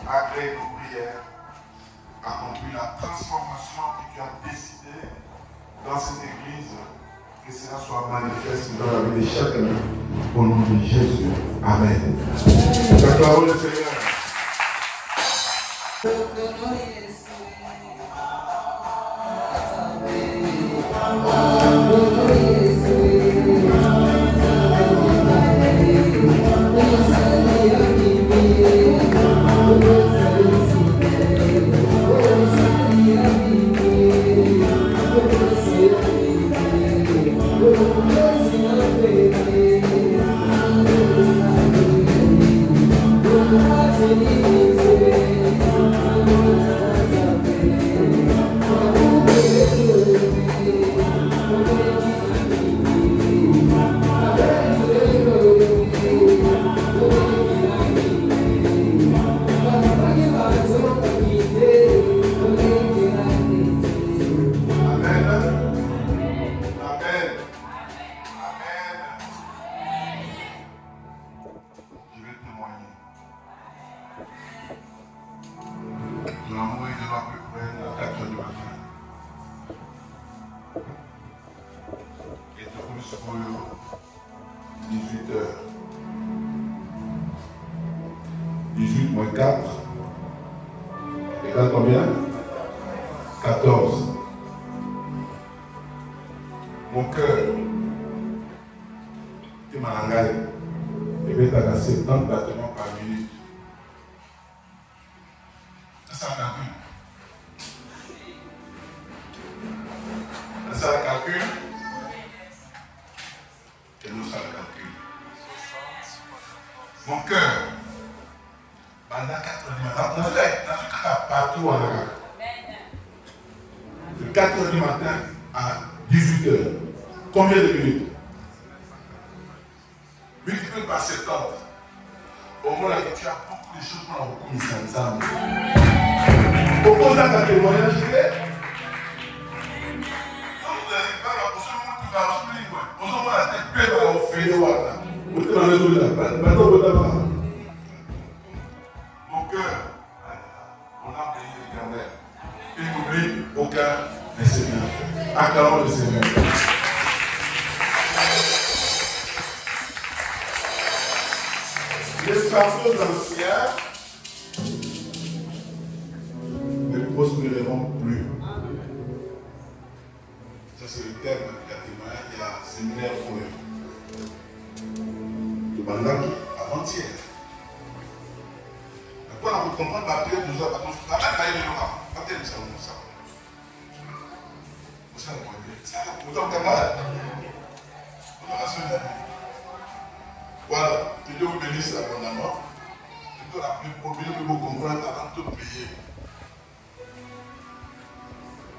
malgré nos prières, accomplis la transformation que tu as décidé dans cette église, que cela soit manifeste dans la vie de chacun. Au nom de Jésus. Amen. Acclamons le Seigneur.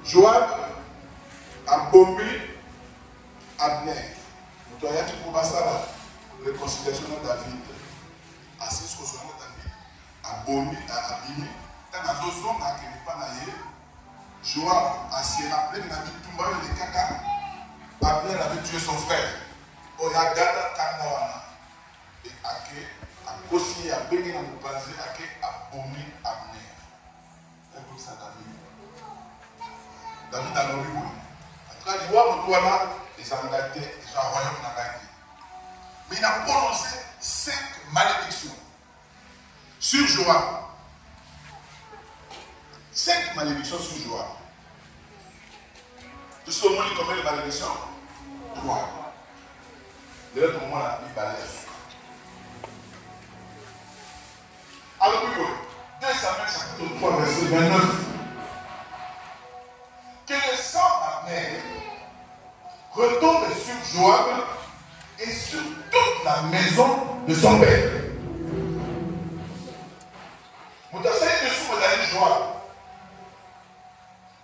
Joab a bombé Abner. Vous voyez que pour ça, la réconciliation de David, assez ce que David a bombé, a abîmé. Dans la zone à Kénipanaye, Joab a s'y rappelé qu'il a dit tout le monde les caca. Abner avait tué son frère. Oyagada Kandawana. Et Ake a aussi a béni dans le passé, Ake a bombé Abner. Écoute ça, David. David a nommé où? En tout cas, il voit les engagés, les royaumes engagés. Mais il a prononcé 5 malédictions sur Joab. 5 malédictions sur Joab. Tout ce monde dit combien de malédictions? 3. D'ailleurs, pour moi, il balèze. Alors, oui, 2 Samuel chapitre 3, verset 29. Que le sang d'Abner retombe sur Joab et sur toute la maison de son père. Vous savez que vous avez Joab.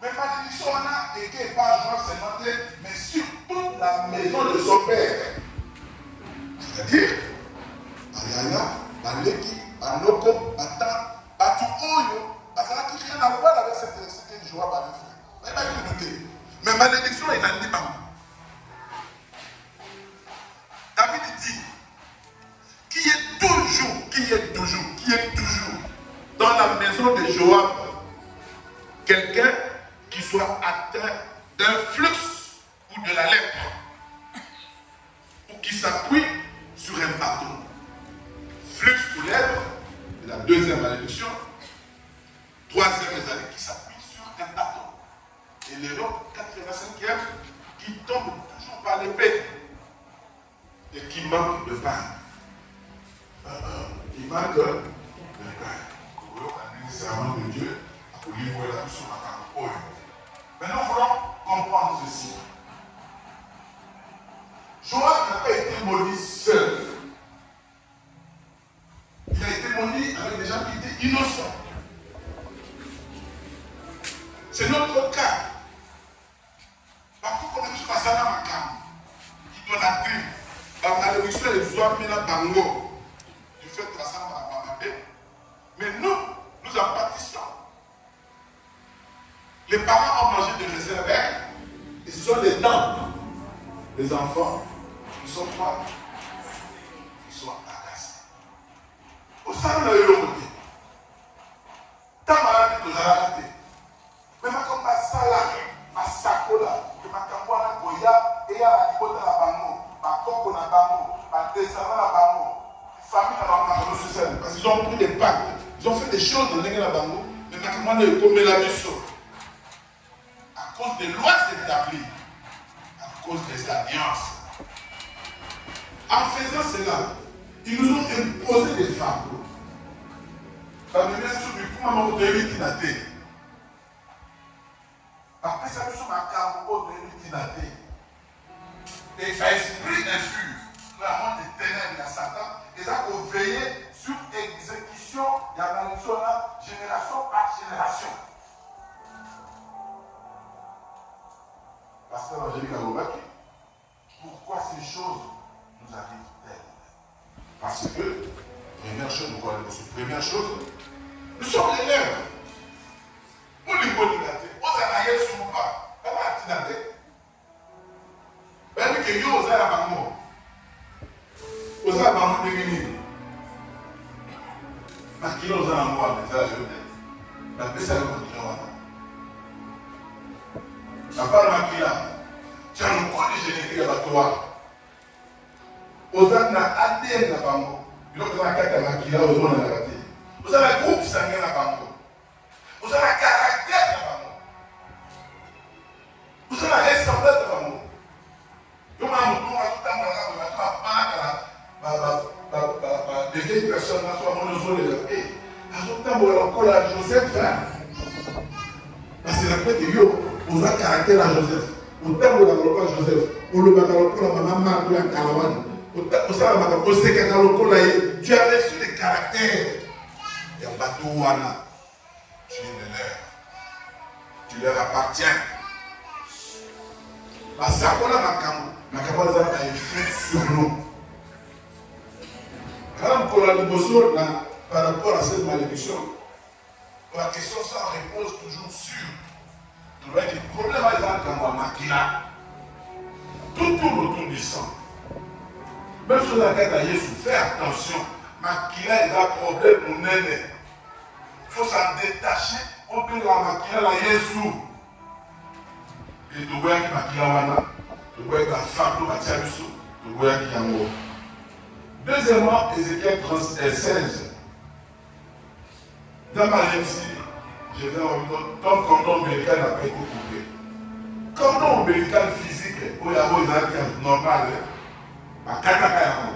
Mais malédiction a été pas Joab seulement, mais sur toute la maison de son père. C'est-à-dire, Ayaya, Baleki, Anoko, Bata, Batuoyo, Bazala qui rien à voir avec ce que Joab avait fait. Mais malédiction, il a dit pas. David dit qui est toujours dans la maison de Joab quelqu'un qui soit atteint d'un flux ou de la lèpre, ou qui s'appuie sur un bâton. Flux ou lèpre, c'est la deuxième malédiction. Troisième, les années qui s'appuie sur un bâton. Et l'erreur 85e, qui tombe toujours par l'épée et qui manque de pain. Il manque de pain. Le serment de Dieu pour livrer la vie sur la carte. Mais nous voulons comprendre ceci. Joab n'a pas été maudit seul. Il a été maudit avec des gens qui étaient innocents. C'est notre cas. Par contre, on a vu ce passage dans ma cam. Idolâtrie. Par malédiction, les joies mis dans bango. Du fait de la salle à ma paix. Mais nous en pâtissons. Les parents ont mangé des réserves. Et ce sont les dames. Les enfants. Ils sont quoi? Ils sont agaçés. Au sein de l'Europe, ta maladie de la raté. Mais comme ma salade, ma sacola, que ma campagne goya, et à la lipote la bango, ma coco na bango, ma descendant la bango, famille na bango, parce qu'ils ont pris des pactes, ils ont fait des choses dans la bango, mais ma campagne est comme la mission. À cause des lois établies, à cause des alliances. En faisant cela, ils nous ont imposé des fardeaux. Dans le même sous du coup, maman, vous devez dire. Après ça, nous sommes à Cambo de l'utilité. Et esprit impur, la mort des ténèbres à Satan, et là, on veillait sur l'exécution de la malédiction génération par génération. Pasteur Angélique Alobaki, pourquoi ces choses nous arrivent-elles? Parce que, première chose, nous connaissons aussi, première chose, nous sommes les lèvres. Nous les bonitatés. On s'en a eu sur nous pas. On va attinater. Ben, que yo, on a la bango. On a la bango de mini. Ma kilo, on a la bango, mais ça, je veux dire. La peste, elle est continue. La part de ma kilo, tu as un code génétique à toi. On a la ADN de la bango. Il y a un cas de ma kilo, on a la raté. On a le groupe sanguin de la bango. Vous avez le caractère de l'amour. Vous avez la ressemblance de l'amour. Donc, des vieilles personnes, Joseph, parce que la fête de Yo, vous avez le caractère de Joseph. Vous avez le Joseph. Vous avez le maman, vous avez tu as reçu le caractère. Il y a un bateau, tu es de leur. Tu leur appartiens. Parce que ma camarade a effet sur nous. Par rapport à cette malédiction, la question ça repose toujours sur. Tu vois que le problème est dans la maquina. Tout tourne autour du sang. Même si la tête à Jésus, fais attention. Maquina est un problème pour nous. Il faut s'en détacher. On peut la maquina la Jésus. Et tu vois que maquina wana, tu vois que la femme pour la Tiabisu, tu vois qu'il y a un mot. Deuxièmement, Ézéchiel 16. Dans ma réussite, je vais en dire, ton cordon ombilical n'a pas été coupé. Cordon ombilical physique, où il y a un normal, à Katakayama.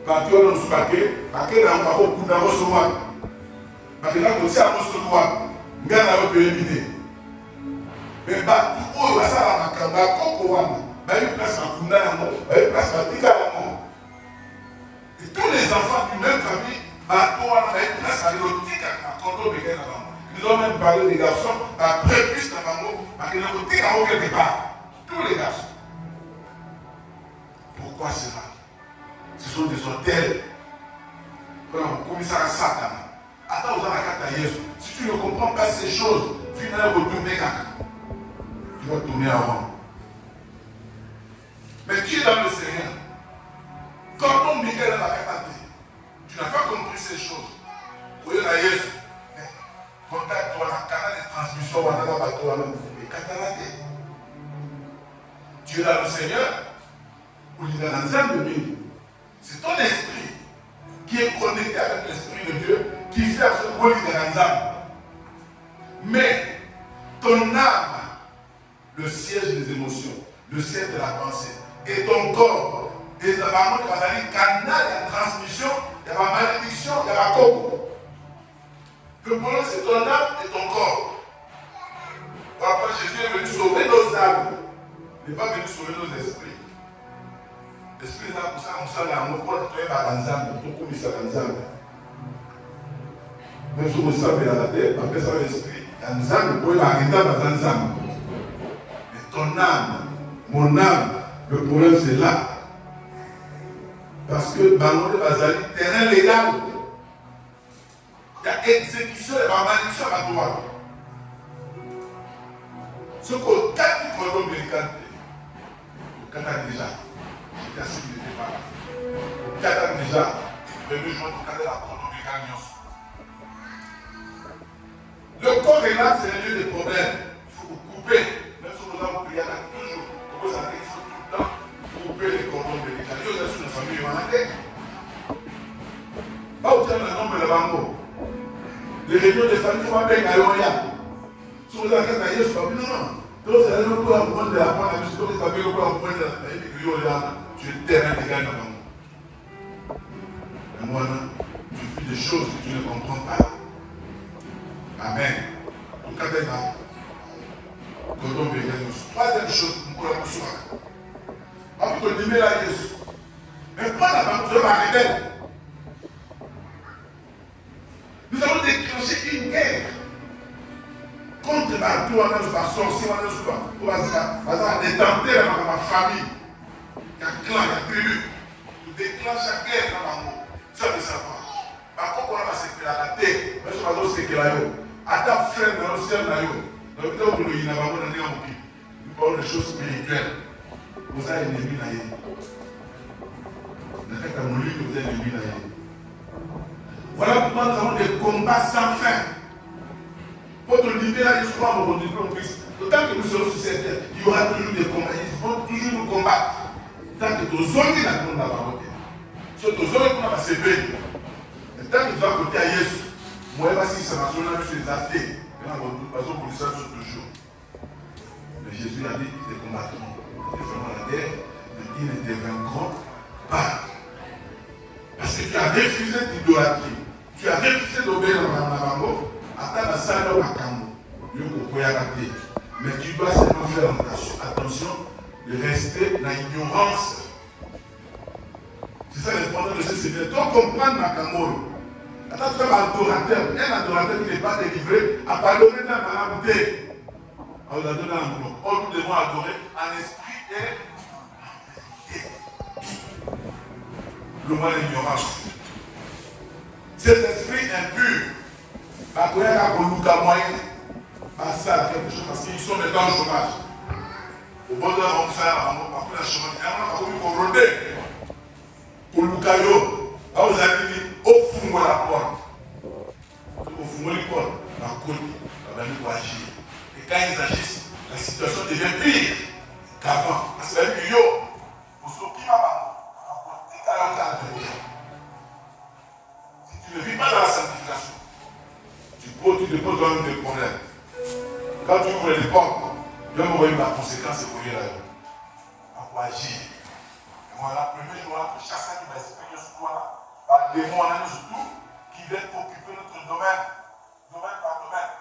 Quand tu as un paquet, paquet d'un papa ou d'un recevoir. Parce que là, tu as un recevoir, mais là, tu peux éviter. Mais tout le monde, ça va m'accaber, il y a une place à Kunda, il y a une place à Tika. Et tous les enfants d'une même famille, il y a une place à l'Otika, à Kondo, ils ont même parlé des garçons, après plus de Bango, parce que l'Otika a quelque part. Tous les garçons. Pourquoi cela? Ce sont des hôtels. Comme ça, à Satan. Attends, vous avez la carte à Jésus. Si tu ne comprends pas ces choses, tu vas retourner quand tu vas tourner avant. Mais tu es dans le Seigneur. Quand on Miguel a la carte à Dieu, tu n'as pas compris ces choses. Vous voyez, contact, on a un canal de transmission, on a un bateau, mais Katanate. Tu es là, le Seigneur, c'est ton esprit qui est connecté avec l'esprit de Dieu, qui fait absolument. Mais ton âme, le siège des émotions, le siège de la pensée, et ton corps, et la maman qui va aller canal, il y a transmission, il y a la malédiction, il y a la coque. Le problème, c'est ton âme et ton corps. Après, Jésus est venu sauver nos âmes. Il n'est pas venu sauver nos esprits. L'esprit là, pour ça, on s'en a un mot, tu es par ensemble, tout comme il s'ensemble. Même si on s'appelle à la terre, après ça, l'esprit, ensemble, pour arriver à ensemble. Mais ton âme, mon âme, le problème c'est là. Parce que Bango va aller terrain légal. Il y a exécution et malédiction à droite. Ce qu'au cas du cordon médical, quand tu as déjà, tu as suivi le départ. Quand tu as déjà, venu jouer pour cadrer la cordon médical. Le corps est là, c'est le lieu des problèmes. Il faut couper. Même si nous avons prié toujours, il faut tout le temps couper les cordons médicaux. Il y a une famille humanitaire. Pas où tu as le nom de la bango. Les réunions de famille, il faut pas payer à l'Orient. Si vous avez un cas d'ailleurs, non, non. Donc, c'est un peu la moindre de la pointe, la musique, c'est un peu la moindre de la pointe. Tu es terrain légal dans le mais moi, tu fais des choses que tu ne comprends pas. Amen. Tout cas, c'est là. Troisième chose, pour la boussole. On peut te dire là, Jésus. Mais pas la banque de la rebelle. Nous allons déclencher une guerre contre la tour, la sorcière, la détenter ma famille, la clan, la tribu. Nous déclenchons la guerre dans l'amour. Ça veut savoir. Par contre, on va se faire la terre. Mais on va se faire la terre. À ta frère, dans le ciel, nous parlons de choses spirituelles. Vous avez ennemi naïe. Vous avez ennemi naïe. Voilà pourquoi nous avons des combats sans fin. Pour te libérer du soir, mon Christ. Tant que nous serons sur cette terre, il y aura toujours des combats. Il faut toujours nous combattre. Tant que tu zones la grande la volonté. Soit tu zones qu'on va se faire. Tant que tu vas côté à Jésus, moi, je ne sais pas si ça va sur les affaires. Toujours. Mais Jésus a dit qu'ils te combattront. Ils feront la guerre, mais ils ne te vaincront pas. Parce que tu as refusé d'idolâtrer. Tu as refusé d'obéir à Mamango. Attends la salle au Makambo. Mais tu dois seulement faire attention de rester dans l'ignorance. C'est ça l'important de ce Seigneur. Tu dois comprendre Makambo. Attends, tu es un adorateur qui n'est pas délivré, à pardonner dans la beauté. On nous a donné un mot. Nous devons adorer en esprit et le mal d'ignorance. Cet esprit impur, quelque chose parce qu'ils sont maintenant au chômage. Au bord de la route, après le chômage, pour le caillot, vous avez dit, au fond de la porte. Au fond de la porte, la côte, la vanille pour agir. Et quand ils agissent, la situation devient pire qu'avant. Parce que la vie, pour ce qui m'a si tu ne vis pas dans la sanctification, tu te poses dans des problèmes. Quand tu ouvres les portes, Dieu m'envoie la conséquence pour y aller. À quoi agir. Et voilà, le premier jour, là, chasser qui va expliquer sur toi, par des démons, surtout, qui viennent occuper notre domaine, domaine par domaine.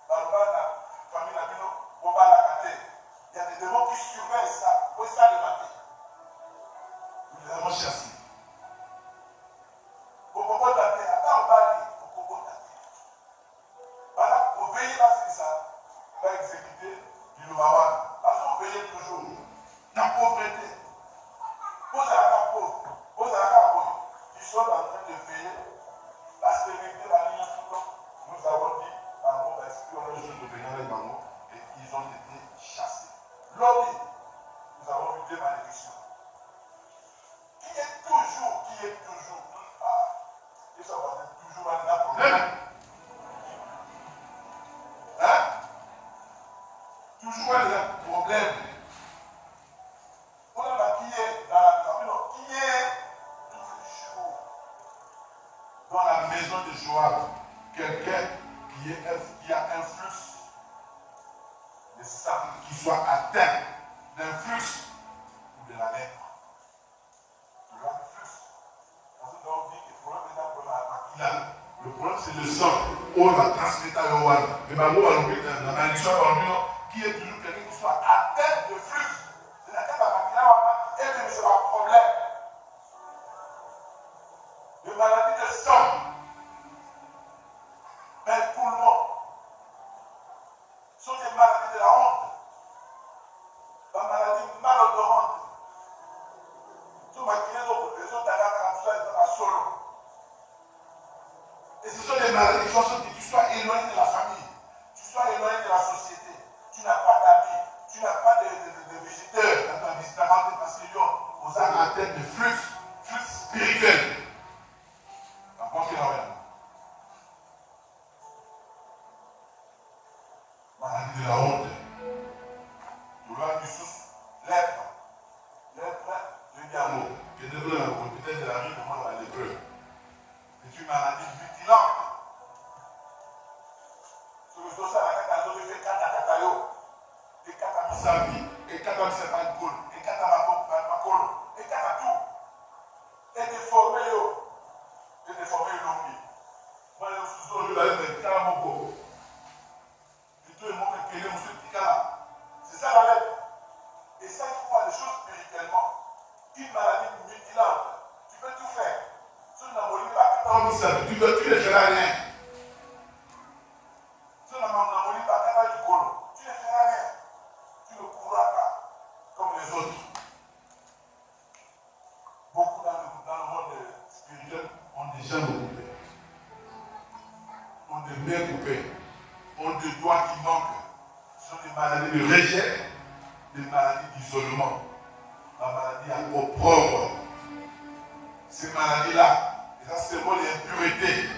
Dans le bas de la famille, la bino, au bas de la caté. Il y a des démons qui surveillent ça, pour ça le matin. Nous les avons chassés. Pour pouvoir dater, attends, on va aller, pour pouvoir dater. Voilà, pour veiller là, c'est ça, va exécuter du Louawan. Parce qu'on veille toujours. La pauvreté. Pose à la pauvre, pose à la pauvre. Ils sont en train de veiller la sécurité, la ligne sous. Nous avons dit, Bango va expliquer, on a juste de venir avec Bango, et ils ont été chassés. Lobby, nous avons vu deux malédictions. Qui est toujours, toujours un problème. Hein? Toujours un problème. On a qui est dans la famille, qui est toujours dans la maison de Joab. Quelqu'un qui a un flux de sang, qui soit atteint d'un flux ou de la lèpre. Le problème c'est le sang. On va transmettre à Yohan. Et ma mot dans la histoire qui est toujours quelqu'un qui soit atteint de flux. C'est-à-dire que et c'est un problème de maladie de sang. Mais tout le monde sont des maladies de la honte. La maladie malodorante. Et ce sont des maladies qui font que tu sois éloigné de la famille, tu sois éloigné de la société, tu n'as pas d'amis, tu n'as pas de visiteurs dans ta visitation parce que vous avez en tête de flux spirituel. Maladie de la honte. Tu vois, du souffle, lèpre. Lèpre, je dis un mot. Que de la compétence de la vie pour moi, la lépreux. C'est une maladie mutilante. Sur le dos, ça va être un autre fait 4 à Katayo, et 4 à Missambi, et 4 à Missabankoul, et 4 à Makolo, et 4 à tout. Et déformé, et déformé l'homme. Moi, je suis allé dans le Moko. Et tout le monde est quel est monsieur Pikala. C'est ça la lettre. Et ça, il faut voir les choses spirituellement. Une maladie mutilante, tu peux tout faire. Tu n'as pas tu ne feras rien. Tu n'as pas du colo. Tu ne feras rien. Tu ne courras pas comme les autres. Beaucoup dans le monde spirituel ont des jambes coupées, ont des mains coupées, ont des doigts qui manquent. Ce sont des maladies de rejet, des maladies d'isolement, la maladie à opprobre. Ces maladies-là, et ça c'est bon d'impureté,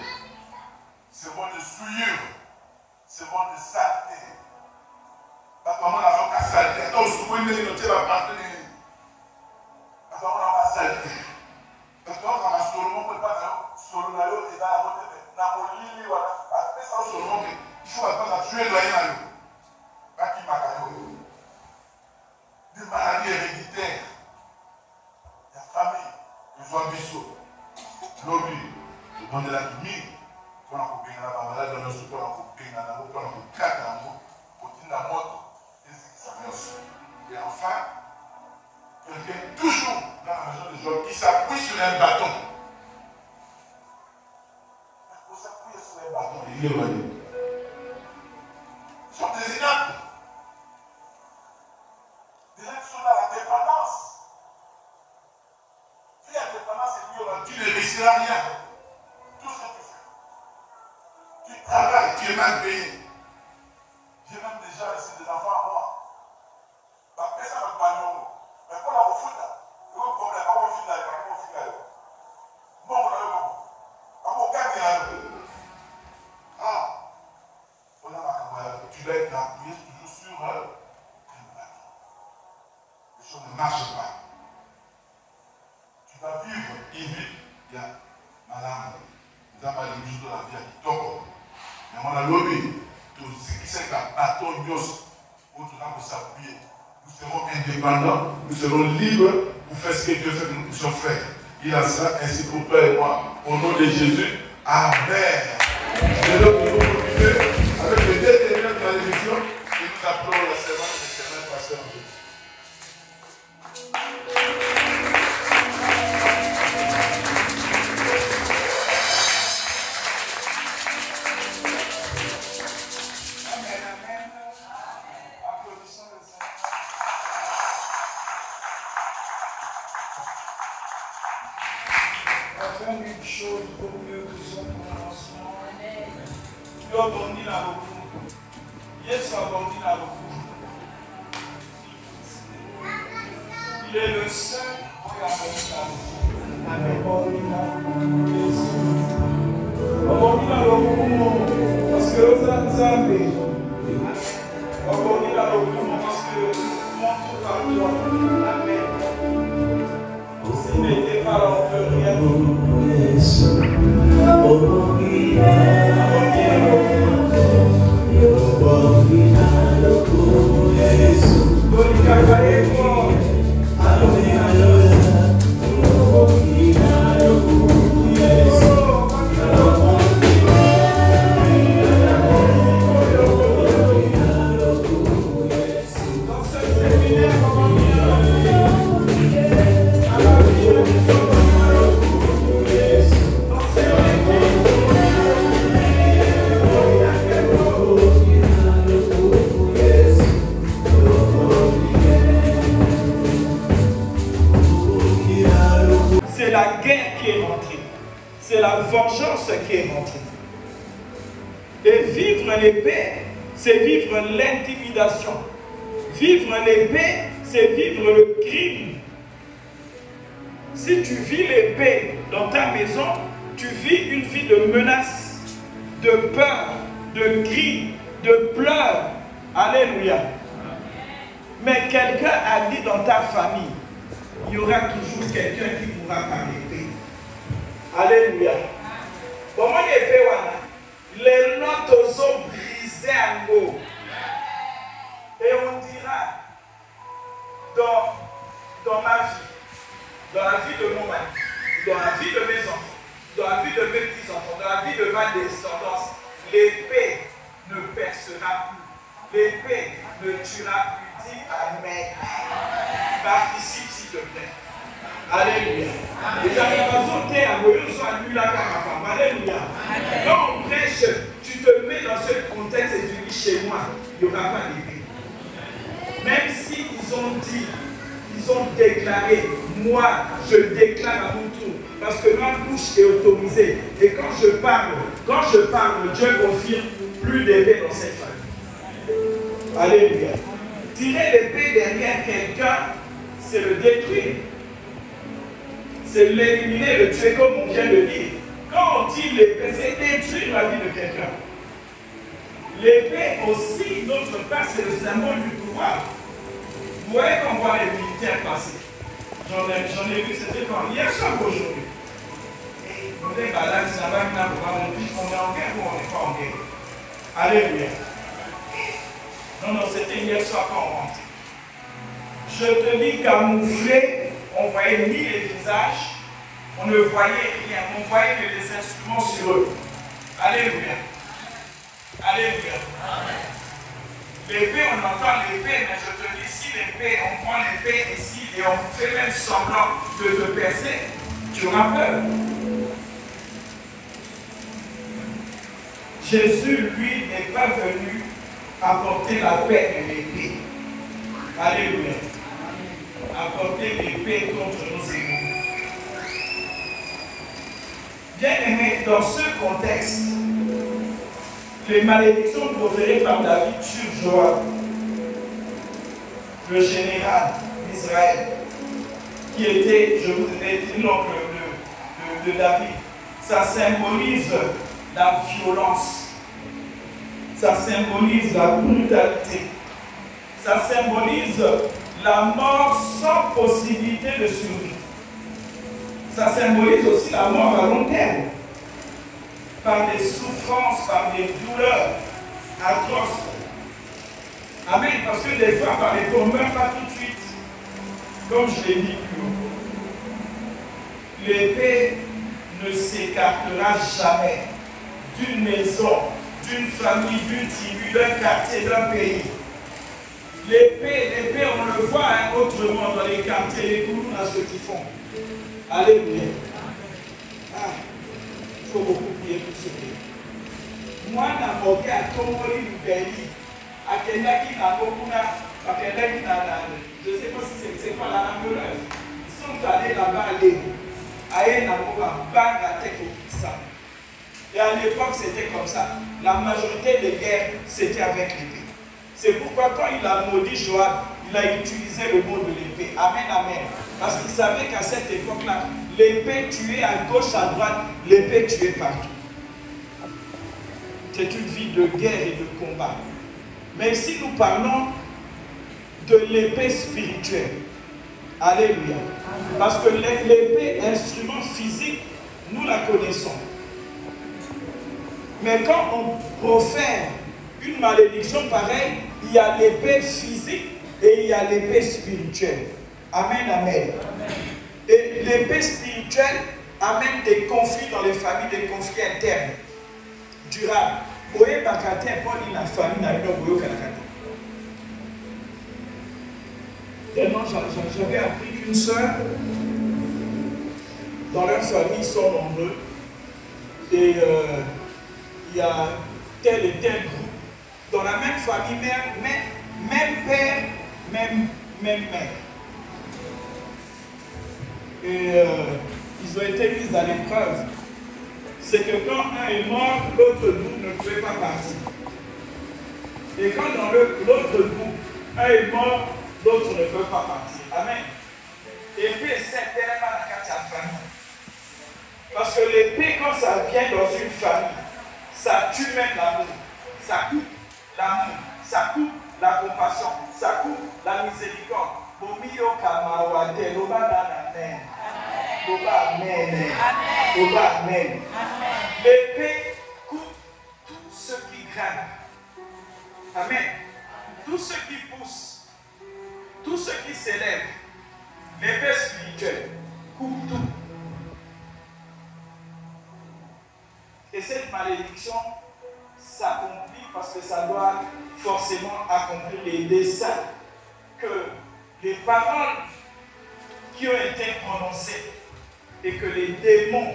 c'est bon de souillure, c'est bon de saleté. Parce que maman n'a pas saleté. Attends, je vous dis que tu vas parler. Parce que maman n'a pas saleté. Parce que maman n'a seulement pas solo na yo et dans la montée. Na molili voilà. Après ça seulement il faut pas tuer loyer na yo. Pas qui m'a caillou. Des maladies héréditaires. La famille, les ambitieux. Lobby, le monde de la vie, pour la couper dans la malade, dans le souper, pour la couper dans la moto, pour la couper dans la moto, pour la moto, et c'est ça. Et enfin, quelqu'un toujours dans la maison de Job qui s'appuie sur un bâton. Pour s'appuyer sur un bâton, il est éloigné. Ils sont des inaptes. Des gens qui sont dans la dépendance. Si la dépendance est violente, tu ne réussiras rien. Tout ce que tu fais. Tu travailles, tu es mal payé. J'ai même déjà reçu des enfants à moi. Après ça, je vais mais pour la refoute, il y a un problème. Je vais finir là. Bon, on va gagner. Ah, tu dois être appuyé toujours sur un bâton. Les choses ne marchent pas. Tu vas vivre, il y a madame, nous avons les jours de la vie qui tombent. Mais on a lobby, tout ce qui c'est qu'un bâton d'os, où tout le monde s'appuyer. Nous serons indépendants, nous serons libres pour faire ce que Dieu fait que nous puissions faire. Il en sera ainsi pour toi et moi. Au nom de Jésus, Amen. Et donc, nous allons continuer avec le déterminant de la l'émission et nous appelons la servante de l'éternel pasteur. Une chose pour mieux que son commencement. Tu as bondi la recours. Yes, a bondi la recours. Il est le seul qui a bondi la recours. Wabonila lokumo, parce que oza nzambe. Wabonila lokumo, parce que mon tour par toi. Amen. S'il n'était pas là, on ne peut rien dire. C'est la guerre qui est rentrée. C'est la vengeance qui est rentrée. Et vivre l'épée, c'est vivre l'intimidation. Vivre l'épée, c'est vivre le crime. Si tu vis l'épée dans ta maison, tu vis une vie de menace, de peur, de cris, de pleurs. Alléluia. Mais quelqu'un a dit dans ta famille, il y aura toujours quelqu'un qui pourra par l'épée. Alléluia. Comment l'épée, les notes ont brisé en haut. Et on dira, dans ma vie, dans la vie de mon mari, dans la vie de mes enfants, dans la vie de mes petits-enfants, dans la vie de ma descendance, l'épée ne percera plus. L'épée ne tuera plus. Dis Amen. Participe s'il te plaît. Alléluia. Alléluia. Quand on prêche, tu te mets dans ce contexte et tu dis chez moi, il n'y aura pas d'épée. Même si ils ont dit, ils ont déclaré, moi je déclare à mon tour, parce que ma bouche est autorisée. Et quand je parle, Dieu confirme plus d'épée dans cette famille. Alléluia. Tirer l'épée derrière quelqu'un, c'est le détruire. C'est l'éliminer, le tuer comme on vient de dire. Quand on tire l'épée, c'est détruire la vie de quelqu'un. L'épée aussi, d'autre part, c'est le symbole du pouvoir. Vous voyez qu'on voit les militaires passer. J'en ai vu, c'était quand hier soir aujourd'hui. On est balade, ça va, on est en guerre ou on n'est pas en guerre. Alléluia. Non, c'était hier soir quand on rentrait. Je te dis camouflé, on ne voyait ni les visages, on ne voyait rien, on voyait que les instruments sur eux. Alléluia. Alléluia. L'épée, on entend l'épée, mais je te dis, si l'épée, on prend l'épée ici et on fait même semblant de te percer, tu auras peur. Jésus, lui, n'est pas venu apporter la paix et l'épée. Alléluia. Apporter l'épée contre nos ennemis. Bien aimé, dans ce contexte, les malédictions proférées par David sur Joab, le général d'Israël, qui était, je vous ai dit, l'oncle de David, ça symbolise la violence, ça symbolise la brutalité, ça symbolise la mort sans possibilité de survie. Ça symbolise aussi la mort à long terme, par des souffrances, par des douleurs atroces. Amen. Parce que des fois, par les on ne meurt pas tout de suite, comme je l'ai dit plus haut. L'épée ne s'écartera jamais d'une maison, d'une famille, d'une tribu, d'un quartier, d'un pays. L'épée, on le voit autrement dans les quartiers, les gourous, à ceux qui font. Alléluia. Ah, il faut beaucoup prier pour ce pays. Moi, je suis à Tomori du pays, à Kendaki, à Bokuna, à Kendaki, je ne sais pas si c'est pas la ambuleuse. Ils sont allés là-bas, à Enamoura, Bang à Tekokisa. Et à l'époque, c'était comme ça. La majorité des guerres, c'était avec l'épée. C'est pourquoi quand il a maudit Joab, il a utilisé le mot de l'épée. Amen, amen. Parce qu'il savait qu'à cette époque-là, l'épée tuait à gauche, à droite, l'épée tuait partout. c'est une vie de guerre et de combat. Mais ici, nous parlons de l'épée spirituelle. Alléluia. Parce que l'épée, instrument physique, nous la connaissons. Mais quand on profère une malédiction pareille, il y a l'épée physique et il y a l'épée spirituelle. Amen, amen. Et l'épée spirituelle amène des conflits dans les familles, des conflits internes, durables. J'avais appris qu'une sœur, dans leur famille, ils sont nombreux. Et il y a tel et tel groupe. Dans la même famille, même père, même mère. Et ils ont été mis à l'épreuve. C'est que quand un est mort, l'autre groupe ne pouvait pas partir. Et quand dans l'autre groupe, un est mort, l'autre ne peut pas partir. Amen. L'épée, c'est tellement la famille. Parce que l'épée, quand ça vient dans une famille, ça tue même l'amour. Ça coupe l'amour. Ça coupe la compassion. Ça coupe la miséricorde. Amen. L'épée coupe tout ce qui grimpe. Amen. Tout ce qui pousse, tout ce qui s'élève, l'épée spirituelle coupe tout. Et cette malédiction s'accomplit parce que ça doit forcément accomplir les desseins que les paroles qui ont été prononcées et que les démons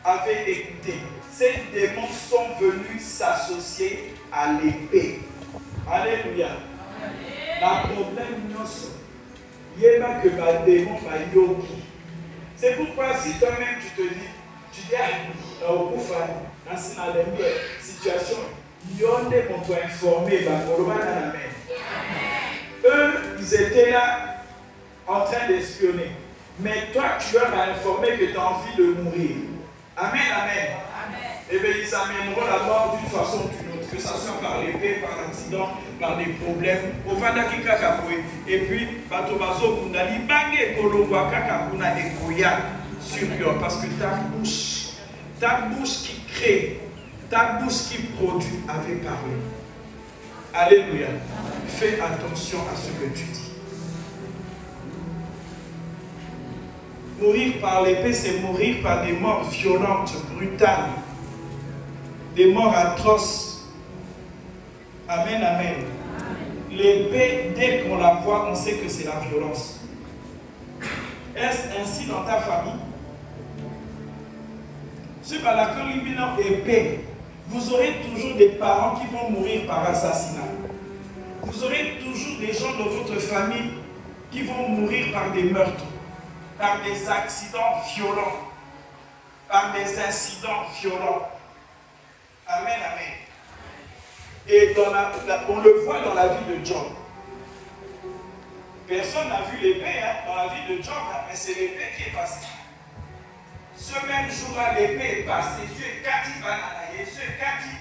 avaient écoutées. Ces démons sont venus s'associer à l'épée. Alléluia. La problème il n'y a pas que ma démon ma yogi. C'est pourquoi si toi-même tu te dis, au Koufa, dans cette situation, il y a des gens qui informés, eux, ils étaient là en train d'espionner. Mais toi, tu leur as informé que tu as envie de mourir. Amen, amen. Et bien, ils amèneront la mort d'une façon ou d'une autre, que ce soit par l'épée, par l'accident, par des problèmes. Et puis, Batobazo Kundali, Bangé, Kolongwa, Kakakuna et Koya sur lui. Parce que ta bouche qui crée, ta bouche qui produit avait parlé. Alléluia. Fais attention à ce que tu dis. Mourir par l'épée, c'est mourir par des morts violentes, brutales, des morts atroces. Amen, amen. L'épée, dès qu'on la voit, on sait que c'est la violence. Est-ce ainsi dans ta famille? Ce par la épée, vous aurez toujours des parents qui vont mourir par assassinat. Vous aurez toujours des gens dans votre famille qui vont mourir par des meurtres, par des accidents violents, par des incidents violents. Amen, amen. Et on le voit dans la vie de Job. Personne n'a vu l'épée dans la vie de Job, mais c'est l'épée qui est passée. Ce même jour-là, l'épée est passée. Dieu est Kati Bananaye, Dieu est Kati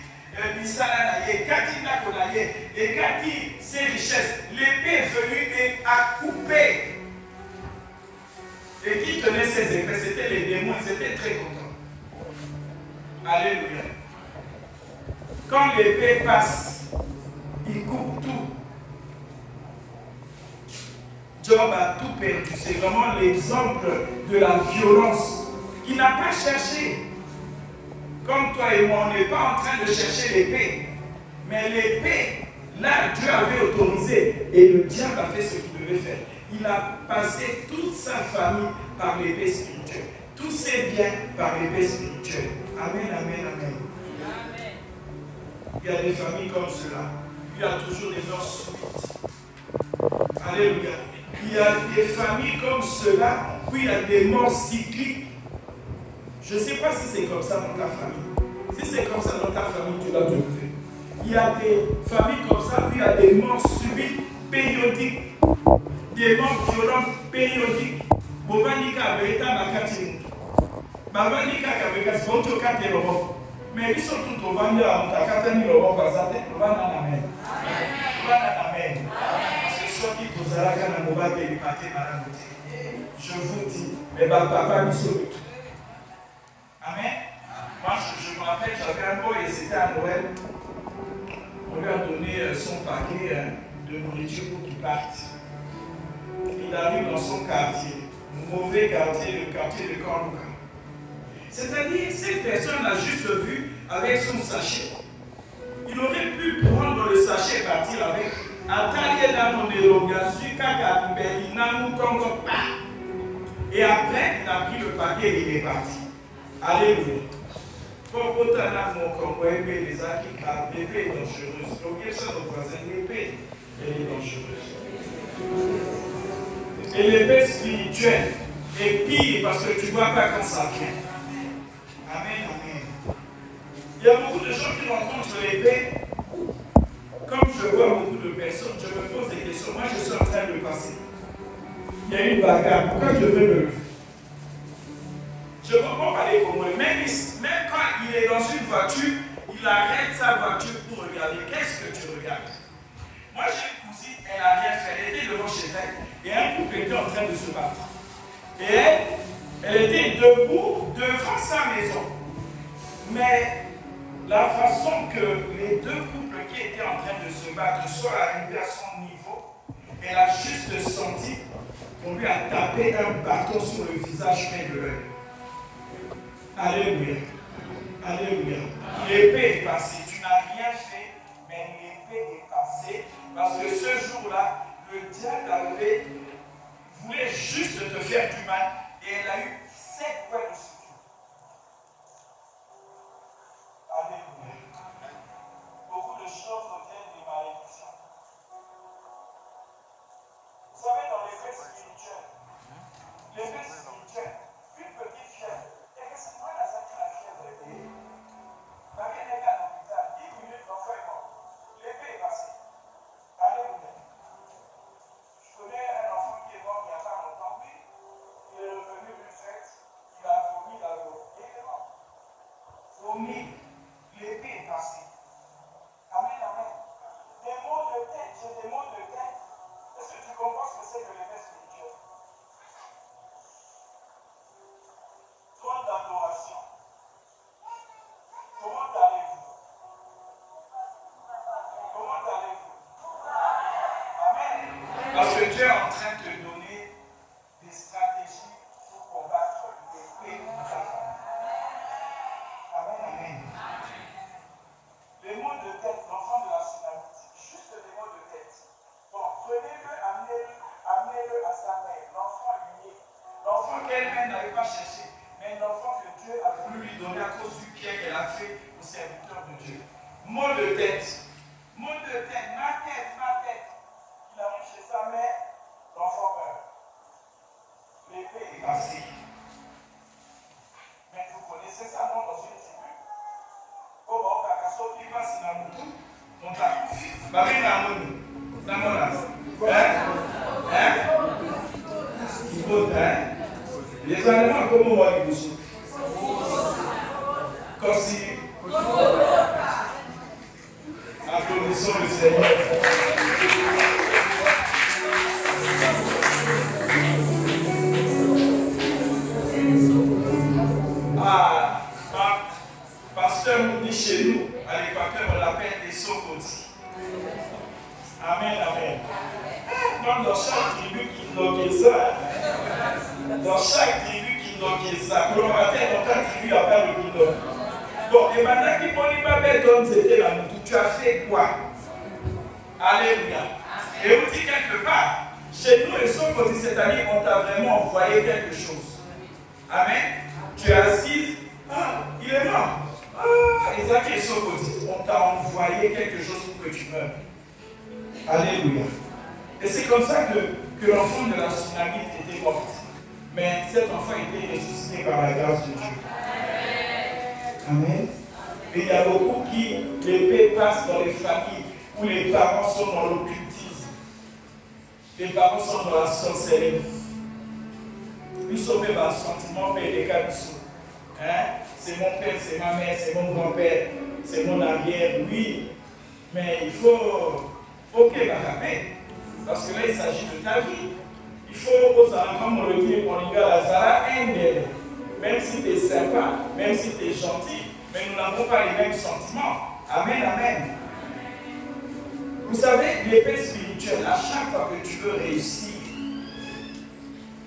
Bisalanaye, Kati Nakonaye, et Kati ses richesses. L'épée est venue et a coupé. Et qui tenait ces épées? C'était les démons, ils étaient très contents. Alléluia. Quand l'épée passe, il coupe tout. Job a tout perdu. C'est vraiment l'exemple de la violence qui n'a pas cherché. Comme toi et moi, on n'est pas en train de chercher l'épée. Mais l'épée, là, Dieu avait autorisé. Et le diable a fait ce qu'il devait faire. Il a passé toute sa famille par l'épée spirituelle. Tous ses biens par l'épée spirituelle. Amen, amen, amen. Il y a des familles comme cela. Il y a toujours des morts subites. Alléluia. Il y a des familles comme cela où il y a des morts cycliques. Je ne sais pas si c'est comme ça dans ta famille. Si c'est comme ça dans ta famille, tu dois te lever. Il y a des familles comme ça où il y a des morts subites périodiques. Des morts violentes périodiques. Bovanika Berita Makati. Bavanika Kabeka, Sponto Kateroro. Mais ils sont tous au Vanda, on a Katani, le roi Bazate, le Vanda Amen. Le Vanda Amen. Parce que ceux qui posent la canne à Moba et Paté Maramoté, je vous dis, mais papa, ils sont tout. Amen. Moi, je me rappelle, j'avais un boy et c'était à Noël. On lui a donné son paquet de nourriture pour qu'il parte. Il arrive dans son quartier, mauvais quartier, le quartier de Corluca. C'est-à-dire, cette personne l'a juste vu avec son sachet. Il aurait pu prendre le sachet et partir avec. Et après, il a pris le paquet et il est parti. Alléluia. Pour l'épée est dangereuse. Donc, ça, nos voisins, l'épée, elle est dangereuse. Et l'épée spirituelle est pire parce que tu ne vois pas quand ça vient. Amen, amen. Il y a beaucoup de gens qui rencontrent l'épée. Comme je vois beaucoup de personnes, je me pose des questions. Moi, je suis en train de passer. Il y a une bagarre. Pourquoi je veux me lever? Je ne peux pas parler comme moi. Même quand il est dans une voiture, il arrête sa voiture pour regarder. Qu'est-ce que tu regardes? Moi, j'ai une cousine, elle n'a rien fait. Elle était devant chez elle et un couple était en train de se battre. Et elle était debout devant sa maison. Mais la façon que les deux couples qui étaient en train de se battre soient arrivés à son niveau, elle a juste senti qu'on lui a tapé un bâton sur le visage plein de l'œil. Alléluia. Alléluia. L'épée est passée. Tu n'as rien fait, mais l'épée est passée. Parce que ce jour-là, le diable voulait juste te faire du mal et elle a eu 7 points de suture. Alléluia. Beaucoup de choses deviennent des malédictions. Vous savez, dans l'épée spirituelle, une petite fièvre, et que c'est moi la fièvre est payée. Ma mère est à l'hôpital, 10 minutes, l'enfant est mort. L'épée est passée. Alléluia. Je connais un enfant qui est mort il n'y a pas longtemps, oui. Il est revenu d'une fête, il a vomi, il est mort. Vomi, l'épée est passée. Amen, amen. Des mots de tête, j'ai des mots de tête. Est-ce que tu comprends ce que c'est que l'épée spirituelle? Trône d'adoration. Comment allez-vous? Comment allez-vous? Amen. Parce que Dieu est en train de te donner des stratégies pour combattre l'épée de ta famille. Amen, amen. Les mots de tête, l'enfant de la synaptique, juste les mots de tête. Bon, prenez-le, amenez-le à sa mère. L'enfant lui est. L'enfant qu'elle-même n'avait pas cherché, mais l'enfant que Dieu a voulu lui donner à cause du bien qu'elle a fait au serviteur de Dieu. Mot de tête. Mot de tête, ma tête, ma tête. Il arrive chez sa mère, l'enfant meurt. L'épée est passée. Mais vous connaissez ça, non, dans une tribu? Oh, bon, Kakaso, qui passe dans le tout, on t'a confié. Bah, mais dans mon âge. Hein? Il faut, hein? Les Allemands, comment on va les boucher? Comme si. Applaudissons le Seigneur. Pasteur nous dit chez nous, à l'Équateur, on l'appelle des Sokoti. Amen, amen. Comme dans chaque tribu qui nomme ça, dans chaque tribu qui nomme ça, pour le matin, dans ta tribu, il n'y a pas de Kino. Donc, et maintenant, qui peut pas mettre comme c'était là, tu as fait quoi? Alléluia. Et vous dites quelque part, chez nous, les Sokoti, c'est-à-dire, on t'a vraiment envoyé quelque chose. Amen. Tu es assise, il est mort. Isaac et Sokoti, on t'a envoyé quelque chose pour que tu meurs. Alléluia. Et c'est comme ça que l'enfant de la Sunamite était mort. Mais cet enfant était ressuscité par la grâce de Dieu. Amen. Et il y a beaucoup qui, l'épée passe dans les familles où les parents sont dans l'occultisme. Les parents sont dans la sorcellerie. Nous sommes même un sentiment, mais les cas, hein? c'est mon père, c'est ma mère, c'est mon grand-père, c'est mon arrière, oui. Mais il faut qu'il m'appelle. Parce que là, il s'agit de ta vie. Il faut, comme on le dit, on y va à la Zara, même si tu es sympa, même si tu es gentil, mais nous n'avons pas les mêmes sentiments. Amen, amen. Vous savez, l'épée spirituelle, à chaque fois que tu veux réussir,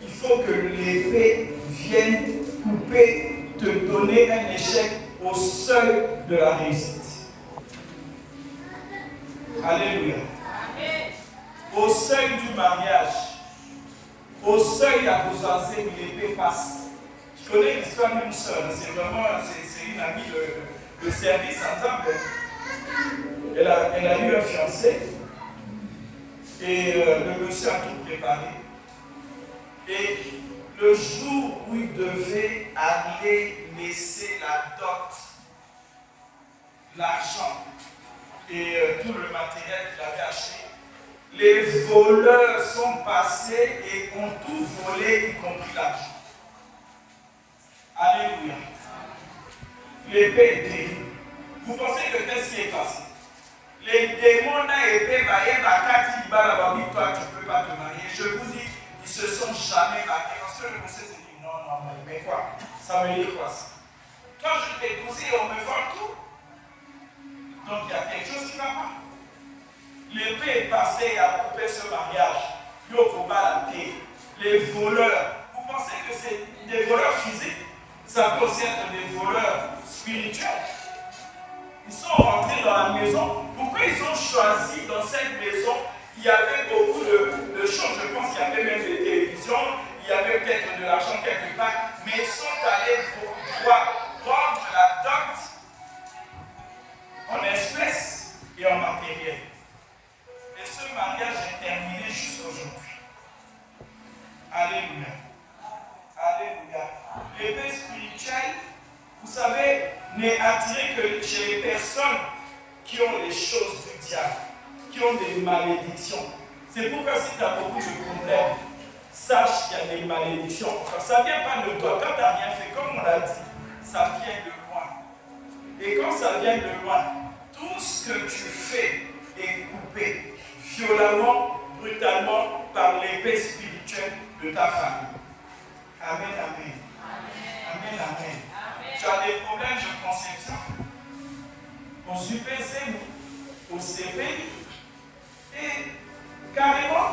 il faut que l'épée vienne couper, te donner un échec au seuil de la réussite. Alléluia. Au seuil du mariage, au seuil à bourgeoisie où l'épée passe. Je connais l'histoire d'une soeur, c'est vraiment une amie de service en temple. Elle a eu un fiancé et le monsieur a tout préparé. Et le jour où il devait aller laisser la dot, l'argent et tout le matériel qu'il avait acheté, les voleurs sont passés et ont tout volé, y compris l'argent. Alléluia. L'épée est terrible. Vous pensez que qu'est-ce qui est passé? Les démons n'ont été mariés, toi tu ne peux pas te marier. Je vous dis, ils se sont jamais mariés. Parce que le monsieur s'est dit, non, mais quoi? Ça veut dire quoi ça? Toi je t'ai épousé et on me vole tout. Donc il y a quelque chose qui ne va pas. L'épée est passée et a coupé ce mariage. Les voleurs. Vous pensez que c'est des voleurs physiques? Ça peut aussi être des voleurs spirituels. Ils sont rentrés dans la maison. Pourquoi ils ont choisi dans cette maison? Il y avait beaucoup de choses. Je pense qu'il y avait même des télévisions. Il y avait peut-être de l'argent quelque part. Mais ils sont allés pour prendre la dot en espèces et en matériel. Et ce mariage est terminé jusqu'aujourd'hui. Alléluia. Alléluia. L'épée spirituelle, vous savez, n'est attirée que chez les personnes qui ont les choses du diable, qui ont des malédictions. C'est pourquoi si tu as beaucoup de problèmes, sache qu'il y a des malédictions. Ça ne vient pas de toi. Quand tu n'as rien fait, comme on l'a dit, ça vient de loin. Et quand ça vient de loin, tout ce que tu fais est coupé violemment, brutalement par l'épée spirituelle de ta famille. Amen, amen. Amen, amen. Tu as des problèmes de conception au UPC, au CPI. Et carrément,